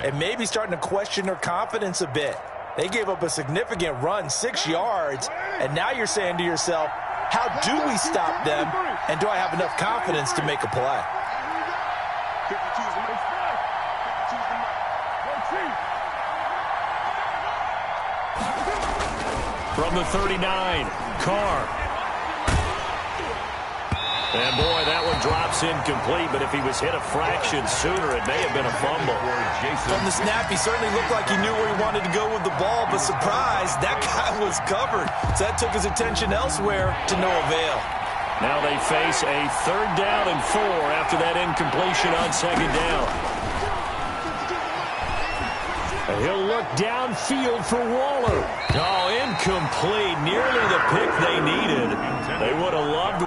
S8: and maybe starting to question their confidence a bit. They gave up a significant run, 6 yards, and now you're saying to yourself, how do we stop them? And do I have enough confidence to make a play?
S5: From the 39, Carr. And boy, that one drops incomplete, but if he was hit a fraction sooner, it may have been a fumble.
S8: From the snap, he certainly looked like he knew where he wanted to go with the ball, but surprise, that guy was covered. So that took his attention elsewhere to no avail.
S5: Now they face a 3rd down and 4 after that incompletion on 2nd down. He'll look downfield for Waller. Oh, incomplete. Nearly the pick they needed. They would have loved.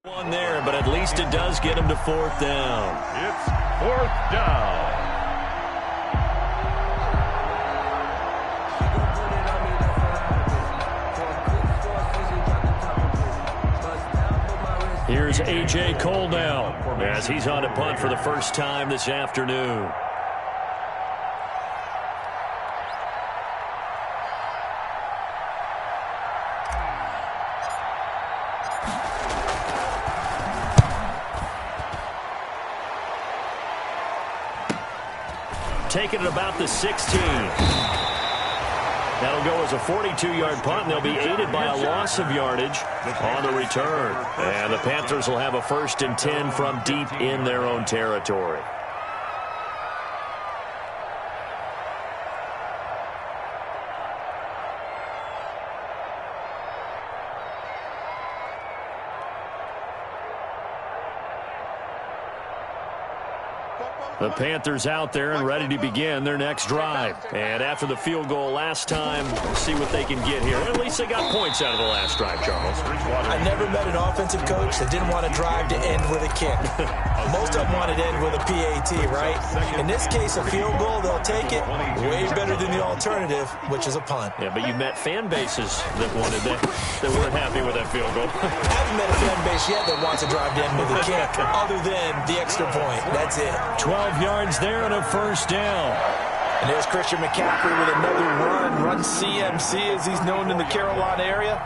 S5: One there, but at least it does get him to 4th down.
S7: It's 4th down.
S5: Here's A.J. Cole now as he's on a punt for the first time this afternoon. Taking it about the 16. That'll go as a 42-yard punt, and they'll be aided by a loss of yardage on the return. And the Panthers will have a 1st and 10 from deep in their own territory. The Panthers out there and ready to begin their next drive. And after the field goal last time, we'll see what they can get here. At least they got points out of the last drive, Charles.
S8: I never met an offensive coach that didn't want to drive to end with a kick. Most of them wanted to end with a PAT, right? In this case, a field goal, they'll take it. Way better than the alternative, which is a punt.
S5: Yeah, but you met fan bases that wanted that weren't happy with that field goal.
S8: I haven't met a fan base yet that wants to drive to end with a kick, other than the extra point. That's it.
S5: 12 yards there and a 1st down.
S8: And there's Christian McCaffrey with another run CMC as he's known in the Carolina area.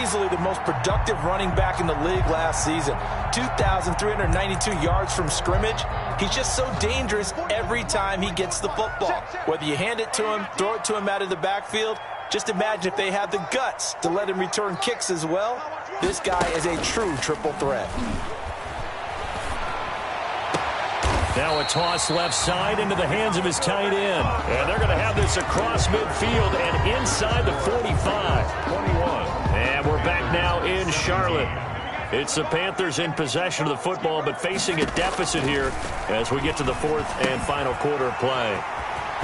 S8: Easily the most productive running back in the league last season. 2,392 yards from scrimmage. He's just so dangerous every time he gets the football. Whether you hand it to him, throw it to him out of the backfield, just imagine if they have the guts to let him return kicks as well. This guy is a true triple threat.
S5: Now a toss left side into the hands of his tight end. And they're going to have this across midfield and inside the 45.
S7: 21.
S5: And we're back now in Charlotte. It's the Panthers in possession of the football, but facing a deficit here as we get to the 4th and final quarter of play.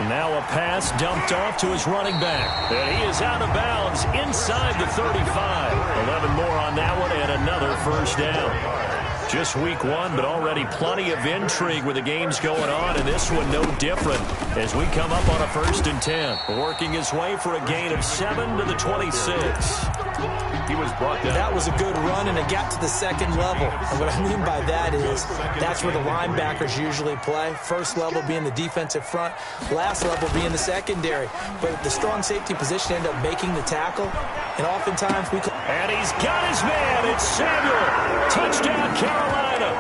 S5: Now a pass dumped off to his running back. And he is out of bounds inside the 35. 11 more on that one and another 1st down. Just week 1, but already plenty of intrigue with the games going on, and this one no different as we come up on a 1st and 10. Working his way for a gain of 7 to the 26.
S7: He was brought down.
S8: That was a good run, and it got to the 2nd level. And what I mean by that is that's where the linebackers usually play. 1st level being the defensive front, last level being the secondary. But the strong safety position ended up making the tackle, and oftentimes we...
S5: And he's got his man. It's Samuel. Touchdown, Carolina.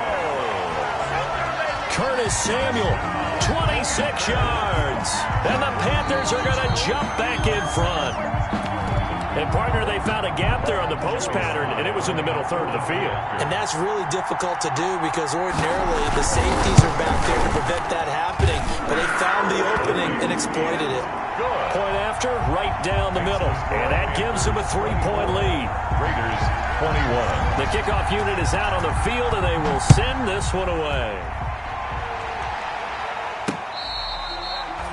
S5: Curtis Samuel, 26 yards. And the Panthers are going to jump back in front. And, partner, they found a gap there on the post pattern, and it was in the middle 3rd of the field.
S8: And that's really difficult to do because ordinarily the safeties are back there to prevent that happening. But they found the opening and exploited it.
S5: Point after, right down the middle. And that gives them a 3-point lead.
S7: Raiders 21.
S5: The kickoff unit is out on the field, and they will send this one away.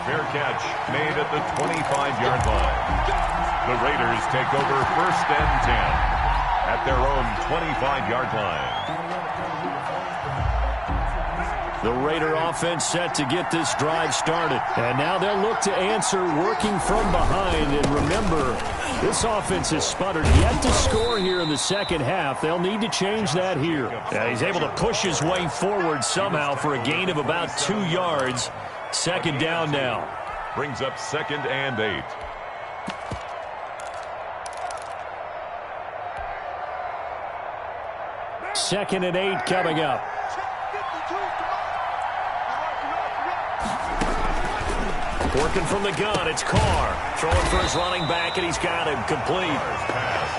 S7: Fair catch made at the 25-yard line. The Raiders take over 1st and 10 at their own 25-yard line.
S5: The Raider offense set to get this drive started. And now they'll look to answer working from behind. And remember, this offense has sputtered yet to score here in the second half. They'll need to change that here. Yeah, he's able to push his way forward somehow for a gain of about 2 yards. Second down now.
S7: Brings up 2nd and 8.
S5: Second and 8 coming up. Working from the gun, it's Carr. Throwing for his running back, and he's got him complete.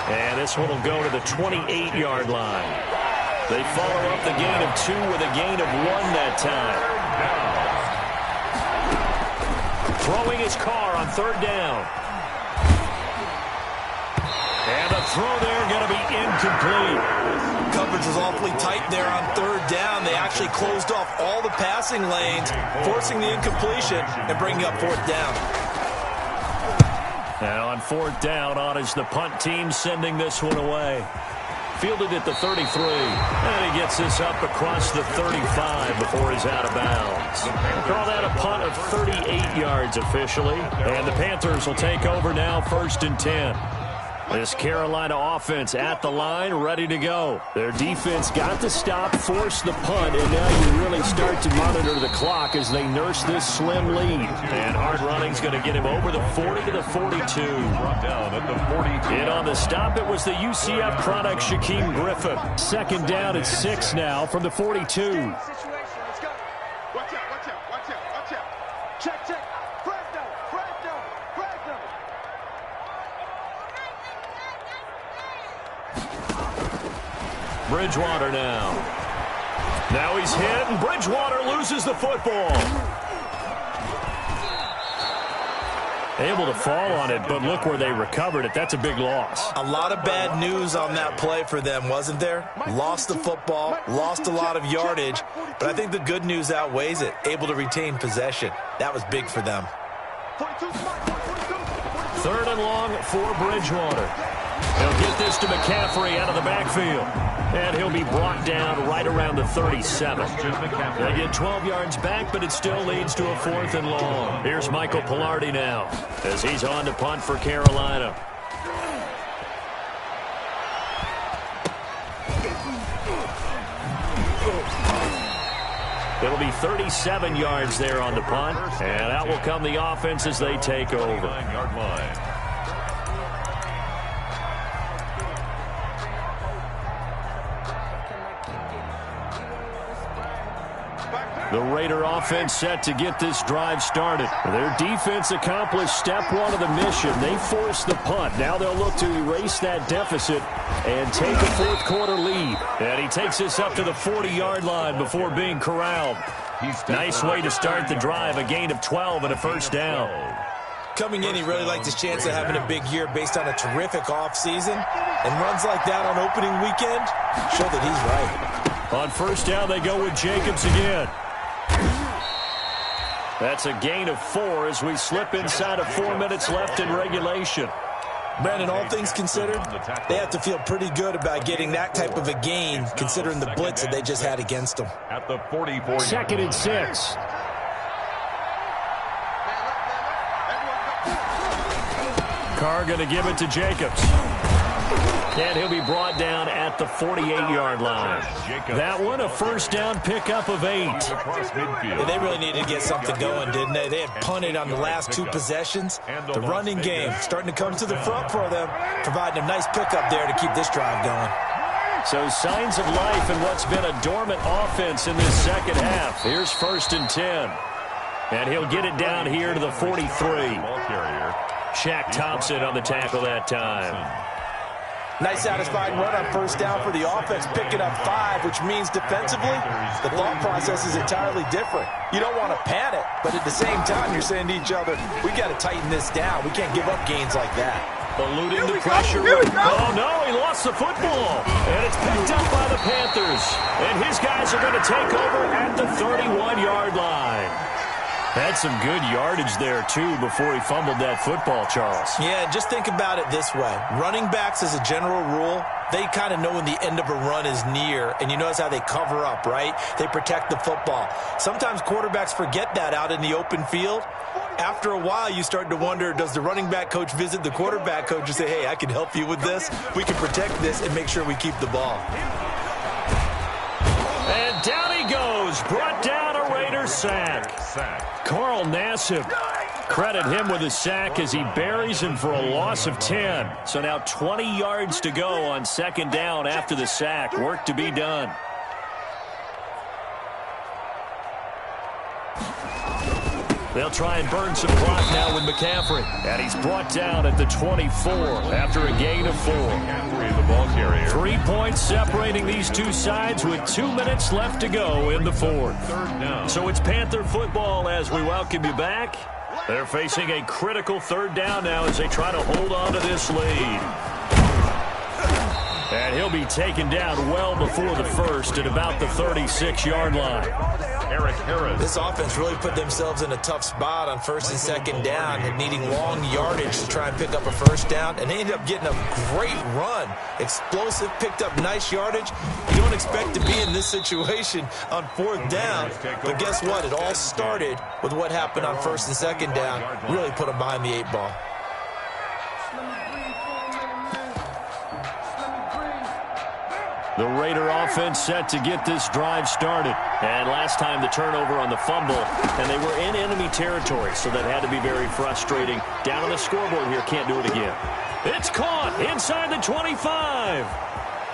S5: And this one will go to the 28-yard line. They follow up the gain of 2 with a gain of 1 that time. Throwing his Carr on 3rd down. And the throw there going to be incomplete.
S8: Coverage was awfully tight there on 3rd down. They actually closed off all the passing lanes, forcing the incompletion and bringing up 4th down.
S5: Now on 4th down, on is the punt team sending this one away. Fielded at the 33. And he gets this up across the 35 before he's out of bounds. Call that a punt of 38 yards officially. And the Panthers will take over now, 1st and 10. This Carolina offense at the line, ready to go. Their defense got the stop, forced the punt, and now you really start to monitor the clock as they nurse this slim lead. And hard running's going to get him over the 40 to the 42.
S7: Brought down at the 42.
S5: And on the stop, it was the UCF product, Shaquem Griffin. Second down at 6 now from the 42. Bridgewater now. Now he's hit, and Bridgewater loses the football. Able to fall on it, but look where they recovered it. That's a big loss.
S8: A lot of bad news on that play for them, wasn't there? Lost the football, lost a lot of yardage, but I think the good news outweighs it. Able to retain possession. That was big for them.
S5: 3rd and long for Bridgewater. He'll get this to McCaffrey out of the backfield. And he'll be brought down right around the 37. They get 12 yards back, but it still leads to a 4th and long. Here's Michael Pilardi now as he's on to punt for Carolina. It'll be 37 yards there on the punt, and out will come the offense as they take over.
S7: 9-yard line.
S5: The Raider offense set to get this drive started. Their defense accomplished step 1 of the mission. They forced the punt. Now they'll look to erase that deficit and take a 4th quarter lead. And he takes this up to the 40-yard line before being corralled. Nice way to start the drive. A gain of 12 and a 1st down.
S8: Coming in, he really liked his chance of having a big year based on a terrific offseason. And runs like that on opening weekend show that he's right.
S5: On 1st down, they go with Jacobs again. That's a gain of 4 as we slip inside of 4 minutes left in regulation.
S8: Brandon, all things considered, they have to feel pretty good about getting that type of a gain considering the blitz that they just had against them.
S7: At the 44.
S5: 2nd and 6. Carr going to give it to Jacobs. And he'll be brought down at the 48-yard line. That one, a 1st down pickup of 8.
S8: Yeah, they really needed to get something going, didn't they? They had punted on the last 2 possessions. The running game starting to come to the front for them, providing a nice pickup there to keep this drive going.
S5: So signs of life in what's been a dormant offense in this second half. Here's 1st and 10. And he'll get it down here to the 43. Shaq Thompson on the tackle that time.
S8: Nice satisfying run on 1st down for the offense, picking up 5, which means defensively, the thought process is entirely different. You don't want to panic, but at the same time, you're saying to each other, we got to tighten this down. We can't give up gains like that.
S5: Eluding the pressure. Oh, no, he lost the football. And it's picked up by the Panthers. And his guys are going to take over at the 31-yard line. Had some good yardage there, too, before he fumbled that football, Charles.
S8: Yeah, just think about it this way. Running backs, as a general rule, they kind of know when the end of a run is near, and you notice how they cover up, right? They protect the football. Sometimes quarterbacks forget that out in the open field. After a while, you start to wonder, does the running back coach visit the quarterback coach and say, hey, I can help you with this. We can protect this and make sure we keep the ball.
S5: And down he goes. Brought down a Raiders sack. Carl Nassib. Credit him with a sack as he buries him for a loss of 10. So now 20 yards to go on second down after the sack. Work to be done. They'll try and burn some clock now with McCaffrey. And he's brought down at the 24 after a gain of 4.
S7: The ball carrier.
S5: 3 points separating these two sides with 2 minutes left to go in the fourth. So it's Panther football as we welcome you back. They're facing a critical third down now as they try to hold on to this lead. And he'll be taken down well before the first at about the 36-yard line.
S7: Eric Harris.
S8: This offense really put themselves in a tough spot on first and second down and needing long yardage to try and pick up a first down. And they ended up getting a great run. Explosive, picked up nice yardage. You don't expect to be in this situation on fourth down. But guess what? It all started with what happened on first and second down. Really put them behind the 8 ball.
S5: The Raider offense set to get this drive started. And last time the turnover on the fumble, and they were in enemy territory, so that had to be very frustrating. Down on the scoreboard here, can't do it again. It's caught inside the 25.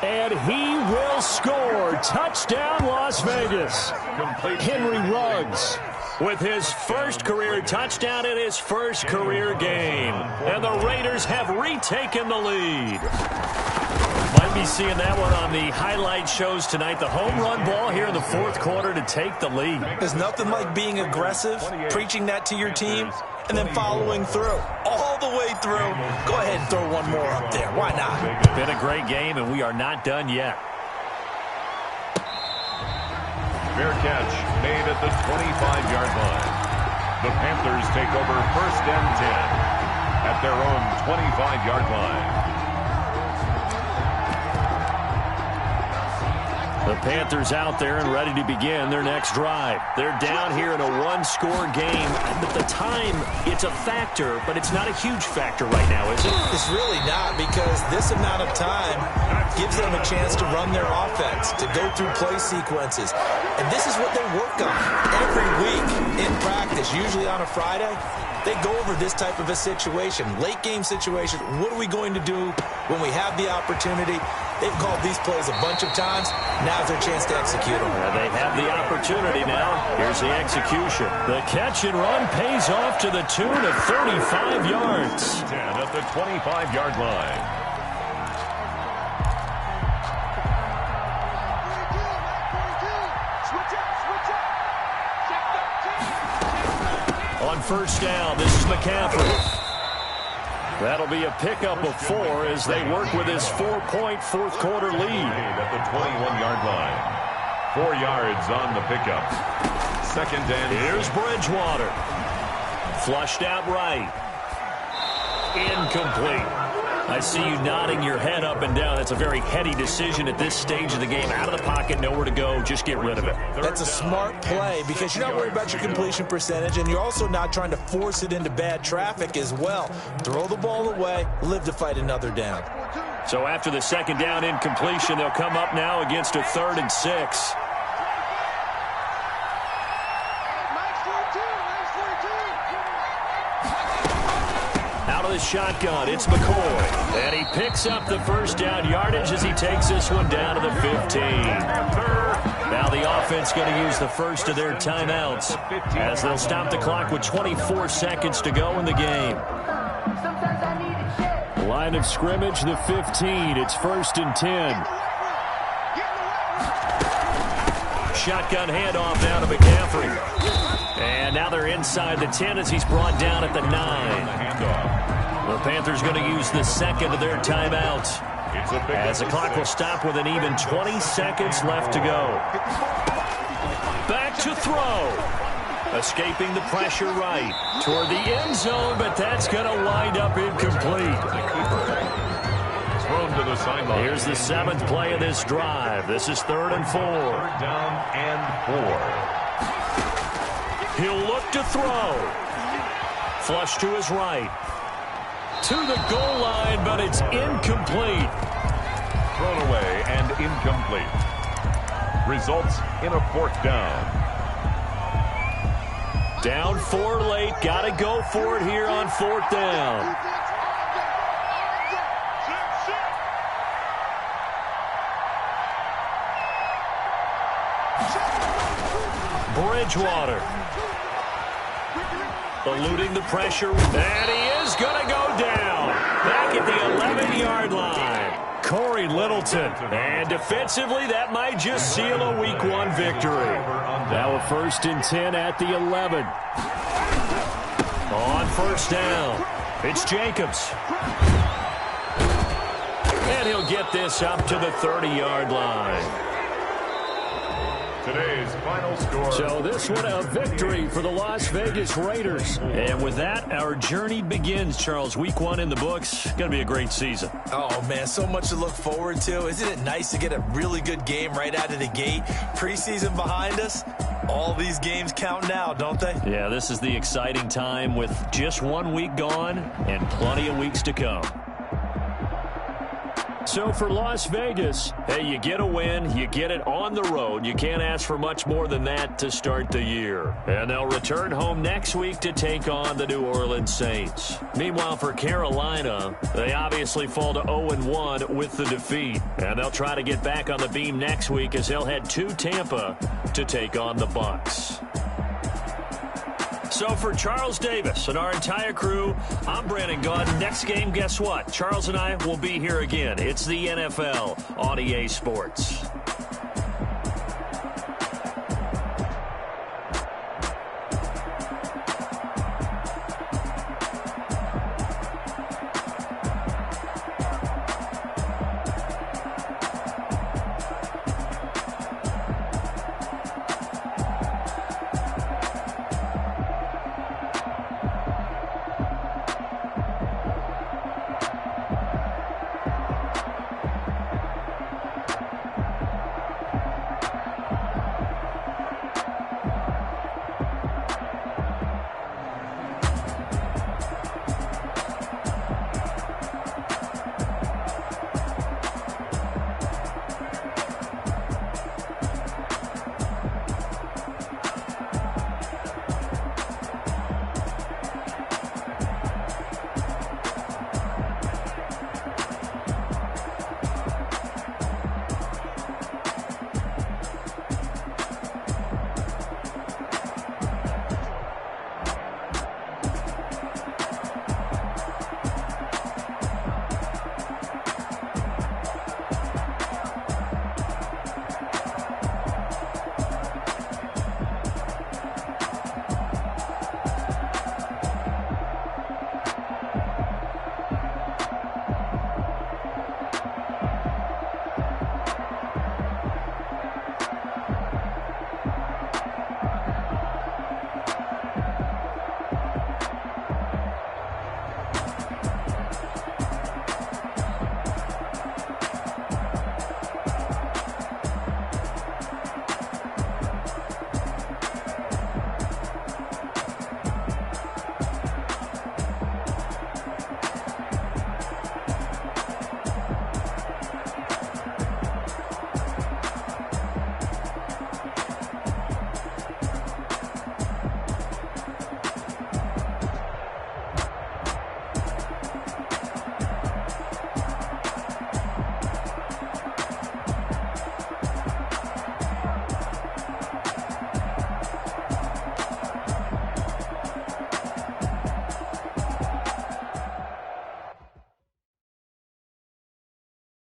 S5: And he will score. Touchdown, Las Vegas. Henry Ruggs with his first career touchdown in his first career game. And the Raiders have retaken the lead. Might be seeing that one on the highlight shows tonight. The home run ball here in the fourth quarter to take the lead.
S8: There's nothing like being aggressive, preaching that to your team, and then following through. All the way through. Go ahead and throw one more up there. Why not?
S5: Been a great game, and we are not done yet.
S7: Fair catch made at the 25-yard line. The Panthers take over first and 10 at their own 25-yard line.
S5: The Panthers out there and ready to begin their next drive. They're down here in a one-score game. At the time, it's a factor, but it's not a huge factor right now, is it?
S8: It's really not, because this amount of time gives them a chance to run their offense, to go through play sequences. And this is what they work on every week in practice, usually on a Friday. They go over this type of a situation, late game situation. What are we going to do when we have the opportunity? They've called these plays a bunch of times. Now's their chance to execute them.
S5: They have the opportunity now. Here's the execution. The catch and run pays off to the tune of 35 yards.
S7: 10 at the 25-yard line.
S5: On first down, this is McCaffrey. That'll be a pickup of 4 as they work with his 4-point fourth quarter lead.
S7: At the 21-yard line. 4 yards on the pickup. Second and
S5: here's Bridgewater. Flushed out right. Incomplete. I see you nodding your head up and down. That's a very heady decision at this stage of the game. Out of the pocket, nowhere to go. Just get rid of it.
S8: That's a smart play because you're not worried about your completion percentage, and you're also not trying to force it into bad traffic as well. Throw the ball away, live to fight another down.
S5: So after the second down incompletion, they'll come up now against a 3rd and 6. Out of the shotgun, it's McCoy. And he picks up the first down yardage as he takes this one down to the 15. Now the offense going to use the first of their timeouts as they'll stop the clock with 24 seconds to go in the game. Line of scrimmage, the 15. It's 1st and 10. Shotgun handoff now to McCaffrey. And now they're inside the 10 as he's brought down at the 9. The Panthers going to use the second of their timeouts as the clock will stop with an even 20 seconds left to go. Back to throw. Escaping the pressure right toward the end zone, but that's going to wind up incomplete.
S7: thrown to the sideline.
S5: Here's the 7th play of this drive. This is 3rd and 4.
S7: 3rd down and 4.
S5: He'll look to throw. Flush to his right. To the goal line, but it's incomplete.
S7: Thrown away and incomplete. Results in a 4th down.
S5: Down 4 late. Got to go for it here on 4th down. Bridgewater. Eluding the pressure. And he is going to go down. Back at the 11-yard line. Corey Littleton. And defensively, that might just seal a Week 1 victory. Now a 1st and 10 at the 11. On 1st down, it's Jacobs. And he'll get this up to the 30-yard line.
S7: Today's final score.
S5: So this one a victory for the Las Vegas Raiders. And with that, our journey begins, Charles. Week 1 in the books. Going to be a great season.
S8: Oh, man, so much to look forward to. Isn't it nice to get a really good game right out of the gate? Preseason behind us. All these games count now, don't they?
S5: Yeah, this is the exciting time with just 1 week gone and plenty of weeks to come. So for Las Vegas, hey, you get a win, you get it on the road. You can't ask for much more than that to start the year. And they'll return home next week to take on the New Orleans Saints. Meanwhile, for Carolina, they obviously fall to 0-1 with the defeat. And they'll try to get back on the beam next week as they'll head to Tampa to take on the Bucs. So for Charles Davis and our entire crew, I'm Brandon Gunn. Next game, guess what? Charles and I will be here again. It's the NFL on EA Sports.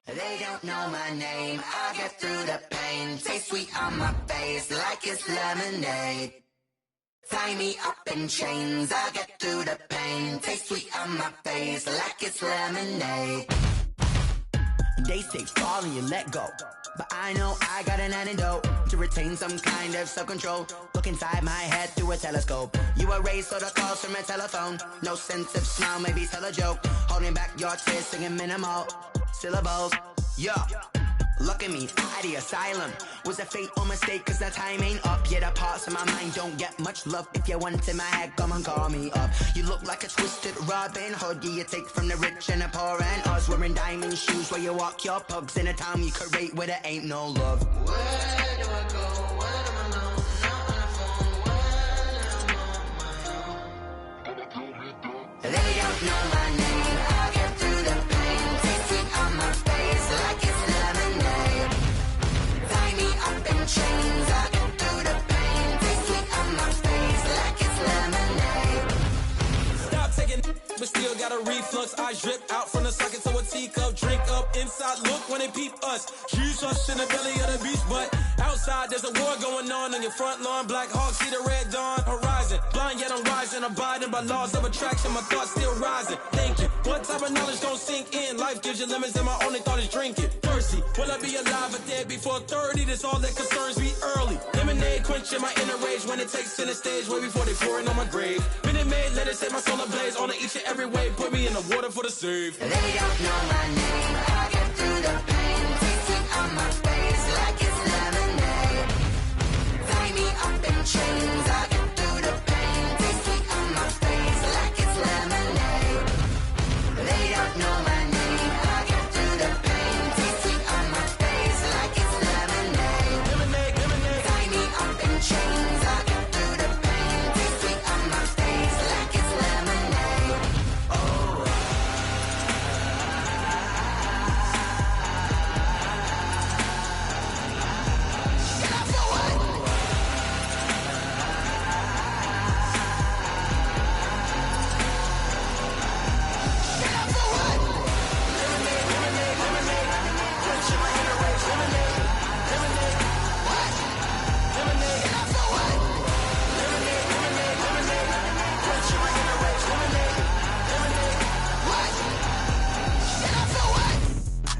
S10: They don't know my name, I get through the pain. Taste sweet on my face like it's lemonade. Tie me up in chains, I get through the pain. Taste sweet on my face like it's lemonade. They say fall and you let go, but I know I got an antidote to retain some kind of self-control. Look inside my head through a telescope. You erase all the calls from a telephone. No sense of smile, maybe tell a joke. Holding back your tears, singing minimal. syllables. Yeah. Look at me, out of the asylum. Was a fate or mistake, cause the time ain't up. Yeah, the parts of my mind don't get much love. If you want in my head, come and call me up. You look like a twisted Robin Hood. Yeah, you take from the rich and the poor and us. Wearing diamond shoes where you walk your pugs. In a town you create where there ain't no love. Where do I go? When I'm alone? Not on the phone. When I'm on my own. They don't know my name. I'll get through the pain. Taste sweet on my face like it's lemonade. Tie me up in chains. I'll get through the pain. Taste sweet on my face like it's lemonade.
S11: Stop taking but still got a reflux. Eyes drip out from the socket to a teacup. Drink up inside, look when they peep us. Jesus in the belly of the beast, but outside there's a war going on your front lawn. Black Hawk, see the red dawn horizon. Blind yet I'm rising, abiding by laws of attraction. My thoughts still rising, thinking what type of knowledge don't sink in. Life gives you lemons and my only thought is drinking. Thirsty, will I be alive or dead before 30? That's all that concerns me early. Lemonade quenching my inner rage when it takes center stage way before they pour it on my grave. Minute Maid, let it set my soul ablaze on each and every way. Put me in the water for the save.
S10: They don't know my name. I get through the pain. Taste sweet on my face like it's lemonade. Tie me up in chains. I get through the pain. Taste sweet on my face like it's lemonade. They don't know my name. I get through the pain. Taste sweet on my face like it's lemonade.
S11: Lemonade, lemonade.
S10: Tie me up in chains. I get through the pain. Taste sweet on my face like it's lemonade. Oh.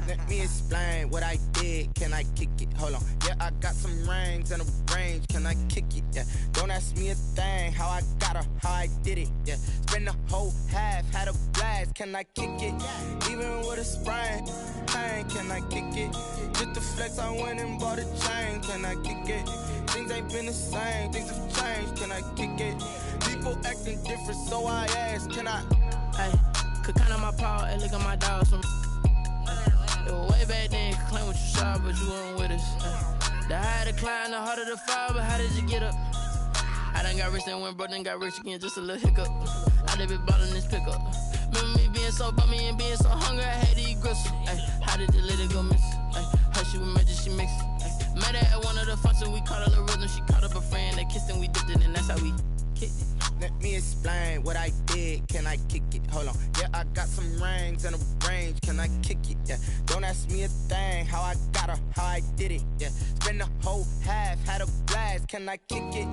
S12: Let me explain what I did. Can I kick it? Hold on. Yeah, I got some rings and a range. Can I kick it? Yeah. Don't ask me a thing. How I got her, how I did it. Yeah. Spend the whole half, had a blast. Can I kick it? Even with a sprain. Pain, can I kick it? Just the flex, I went and bought a chain. Can I kick it? Things ain't been the same. Things have changed. Can I kick it? People acting different, so I ask. Can I?
S13: Hey, could count on my power and look at my dogs from. It was way back then, could claim what you saw, but you weren't with us. The higher the climb, the harder the fall, but how did you get up? I done got rich and went broke, then got rich again, just a little hiccup. I done been ballin' this pickup. Remember me being so bummy and being so hungry, I had to eat gristle. Ay, how did the lady go miss? Ay, her she was magic, she mixed. Ay, met her at one of the functions, we caught a little rhythm, she caught up a friend, they kissed and we dipped it, and that's how we kicked it.
S12: Let me explain what I did. Can I kick it? Hold on. Yeah, I got some rings and a range. Can I kick it? Yeah. Don't ask me a thing. How I got her, how I did it. Yeah. Spend the whole half, had a blast. Can I kick it?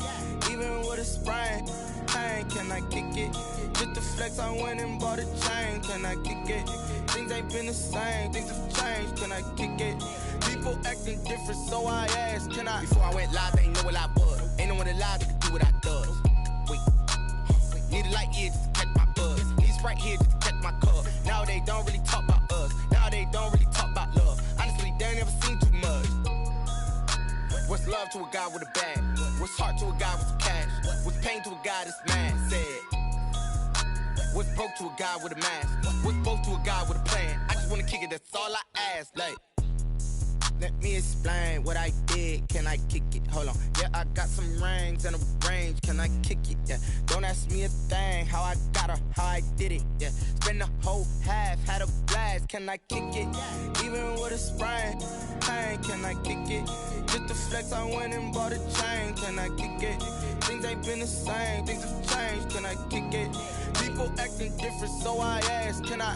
S12: Even with a sprain. Pain, can I kick it? Just the flex, I went and bought a chain. Can I kick it? Things ain't been the same. Things have changed. Can I kick it? People acting different, so I asked. Can I? Before I went live, they ain't know what I was. Ain't no one alive that could do what I does. Need a light here just to catch my buzz. Need Sprite here just to catch my cup. Now they don't really talk about us. Now they don't really talk about love. Honestly, they ain't never seen too much. What's love to a guy with a bag? What's heart to a guy with some cash? What's pain to a guy that's mad? Said. What's broke to a guy with a mask? What's both to a guy with a plan? I just wanna kick it, that's all I ask. Like, let me explain what I did. Can I kick it? Hold on. Yeah, I got some rings and a range. Can I kick it? Yeah. Don't ask me a thing. How I got her, how I did it. Yeah. Spend the whole half, had a blast. Can I kick it? Even with a sprain. Pain, can I kick it? Just the flex, I went and bought a chain. Can I kick it? Things ain't been the same. Things have changed. Can I kick it? People acting different, so I ask. Can I?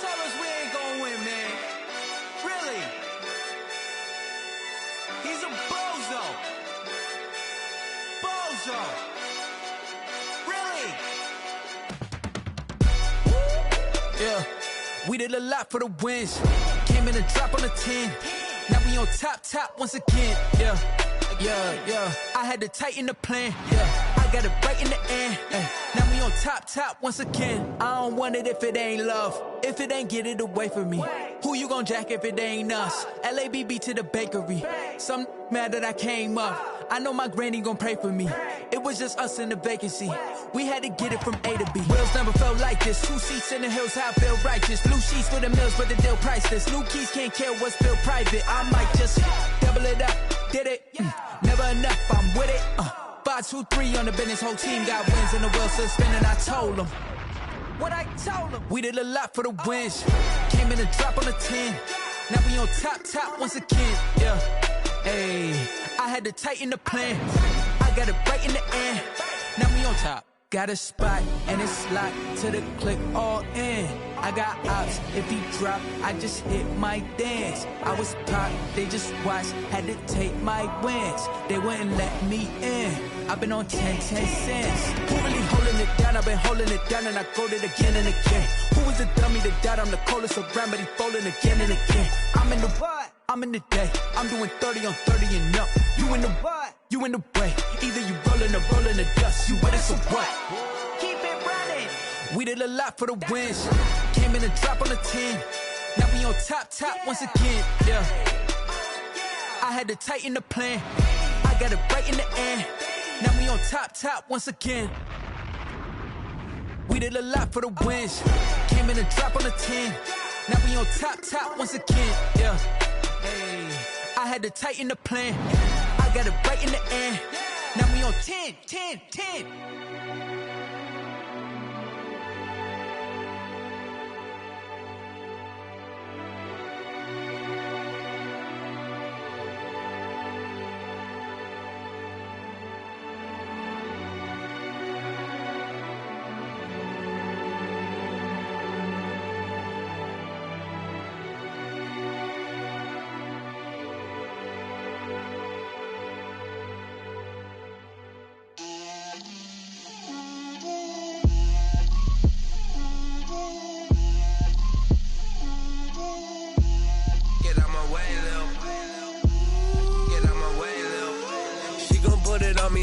S1: tell us we ain't gonna win, man? Really? He's a bozo. Bozo. Really? Yeah. We did a lot for the wins. Came in a drop on the 10. Now we on top once again. Yeah. I had to tighten the plan. Yeah. I got it right in the end. Now we on top once again. I don't want it if it ain't love. If it ain't, get it away from me. Who you gon' jack if it ain't us? LABB to the bakery. Some mad that I came up. I know my granny gon' pray for me. It was just us in the vacancy. We had to get it from A to B. Wheels never felt like this. 2 seats in the hills, how I feel righteous. Blue sheets for the mills, but the deal priceless. New keys can't care what's still private. I might just double it up. Did it? Never enough, I'm with it. 5, 2, 3 on the business. Whole team got wins and the wheels still spinning. I told them what I told them. We did a lot for the wins. Came in a drop on the 10. Now we on top once again. Yeah. Hey, I had to tighten the plan. I got it right in the end. Now we on top. Got a spot and it's locked to the click all in. I got ops, if he drop, I just hit my dance. I was popped, they just watched, had to take my wins. They wouldn't let me in. I've been on 10 cents. Who really holding it down? I've been holding it down and I got it again and again. Who was the dummy that died? I'm the coldest around, but he folding again and again. I'm in the what? I'm in the day. I'm doing 30 on 30 and up. You in the what? You in the way. Either you rolling or rolling the dust. You with it, so what? Keep it running. We did a lot for the wins. Came in a drop on the 10. Now we on top once again. Yeah. I had to tighten the plan. I got it right in the end. Now we on top once again. We did a lot for the wins. Came in a drop on the 10. Now we on top once again. Yeah. Hey, I had to tighten the plan. I got it right in the end. Now we on 10.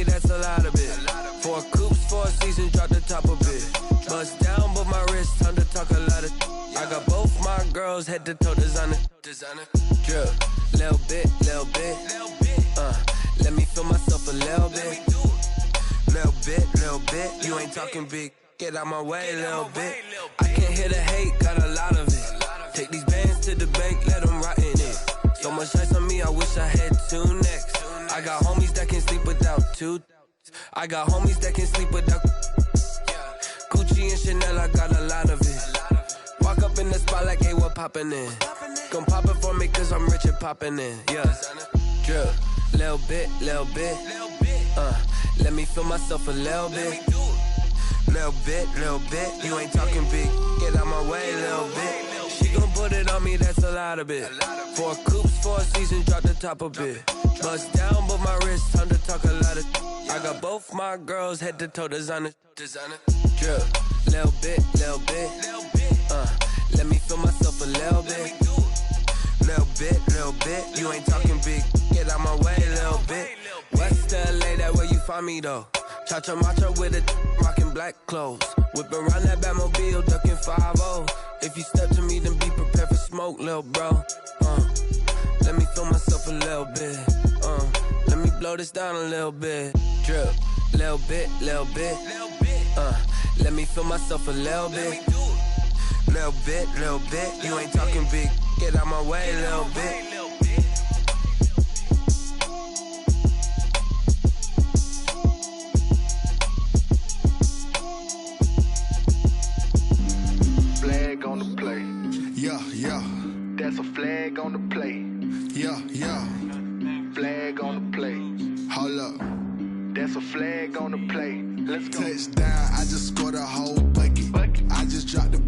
S6: That's a lot of it. 4 coops, 4 seasons, drop the top of it. Bust down, but my wrist, time to talk a lot of. I got both my girls head to toe designer. Drip, little bit. Let me feel myself a little bit. Little bit. You ain't talking big. Get out my way, little bit. I can't hear the hate, got a lot of it. Take these bands to the bank, let them rot in it. So much ice on me, I wish I had 2 necks. I got homies that can sleep without 2. I got homies that can sleep without Gucci and Chanel, I got a lot of it. Walk up in the spot like, hey, what poppin' in? Gon' pop it for me cause I'm rich and poppin' in. Yeah, drip, little bit. Let me feel myself a little bit. Little bit. You ain't talking big. Get out my way, little bit. She gon' put it on me, that's a lot of it. 4 coops, 4 seasons, drop the top of it. Bust down, but my wrist, time to talk a lot of. I got both my girls head to toe designer. Drip, little bit. Let me feel myself a little bit. Little bit. You ain't talking big. Get out my way, little bit. West LA, that where you find me though. Cha-cha macha with a rockin' black clothes. Whip around that Batmobile, ducking 5-0. If you step to me, then be prepared for smoke, lil' bro. Let me feel myself a little bit. Let me blow this down a little bit. Drip, little bit. Let me feel myself a little bit. Little bit. You ain't talking big. Get out my way, little bit.
S14: Flag on the play.
S15: Yeah.
S14: That's a flag on the play.
S15: Yeah.
S14: Flag on the play.
S15: Hold up.
S14: That's a flag on the play. Let's go.
S15: Touchdown, I just scored a whole bucket. I just dropped the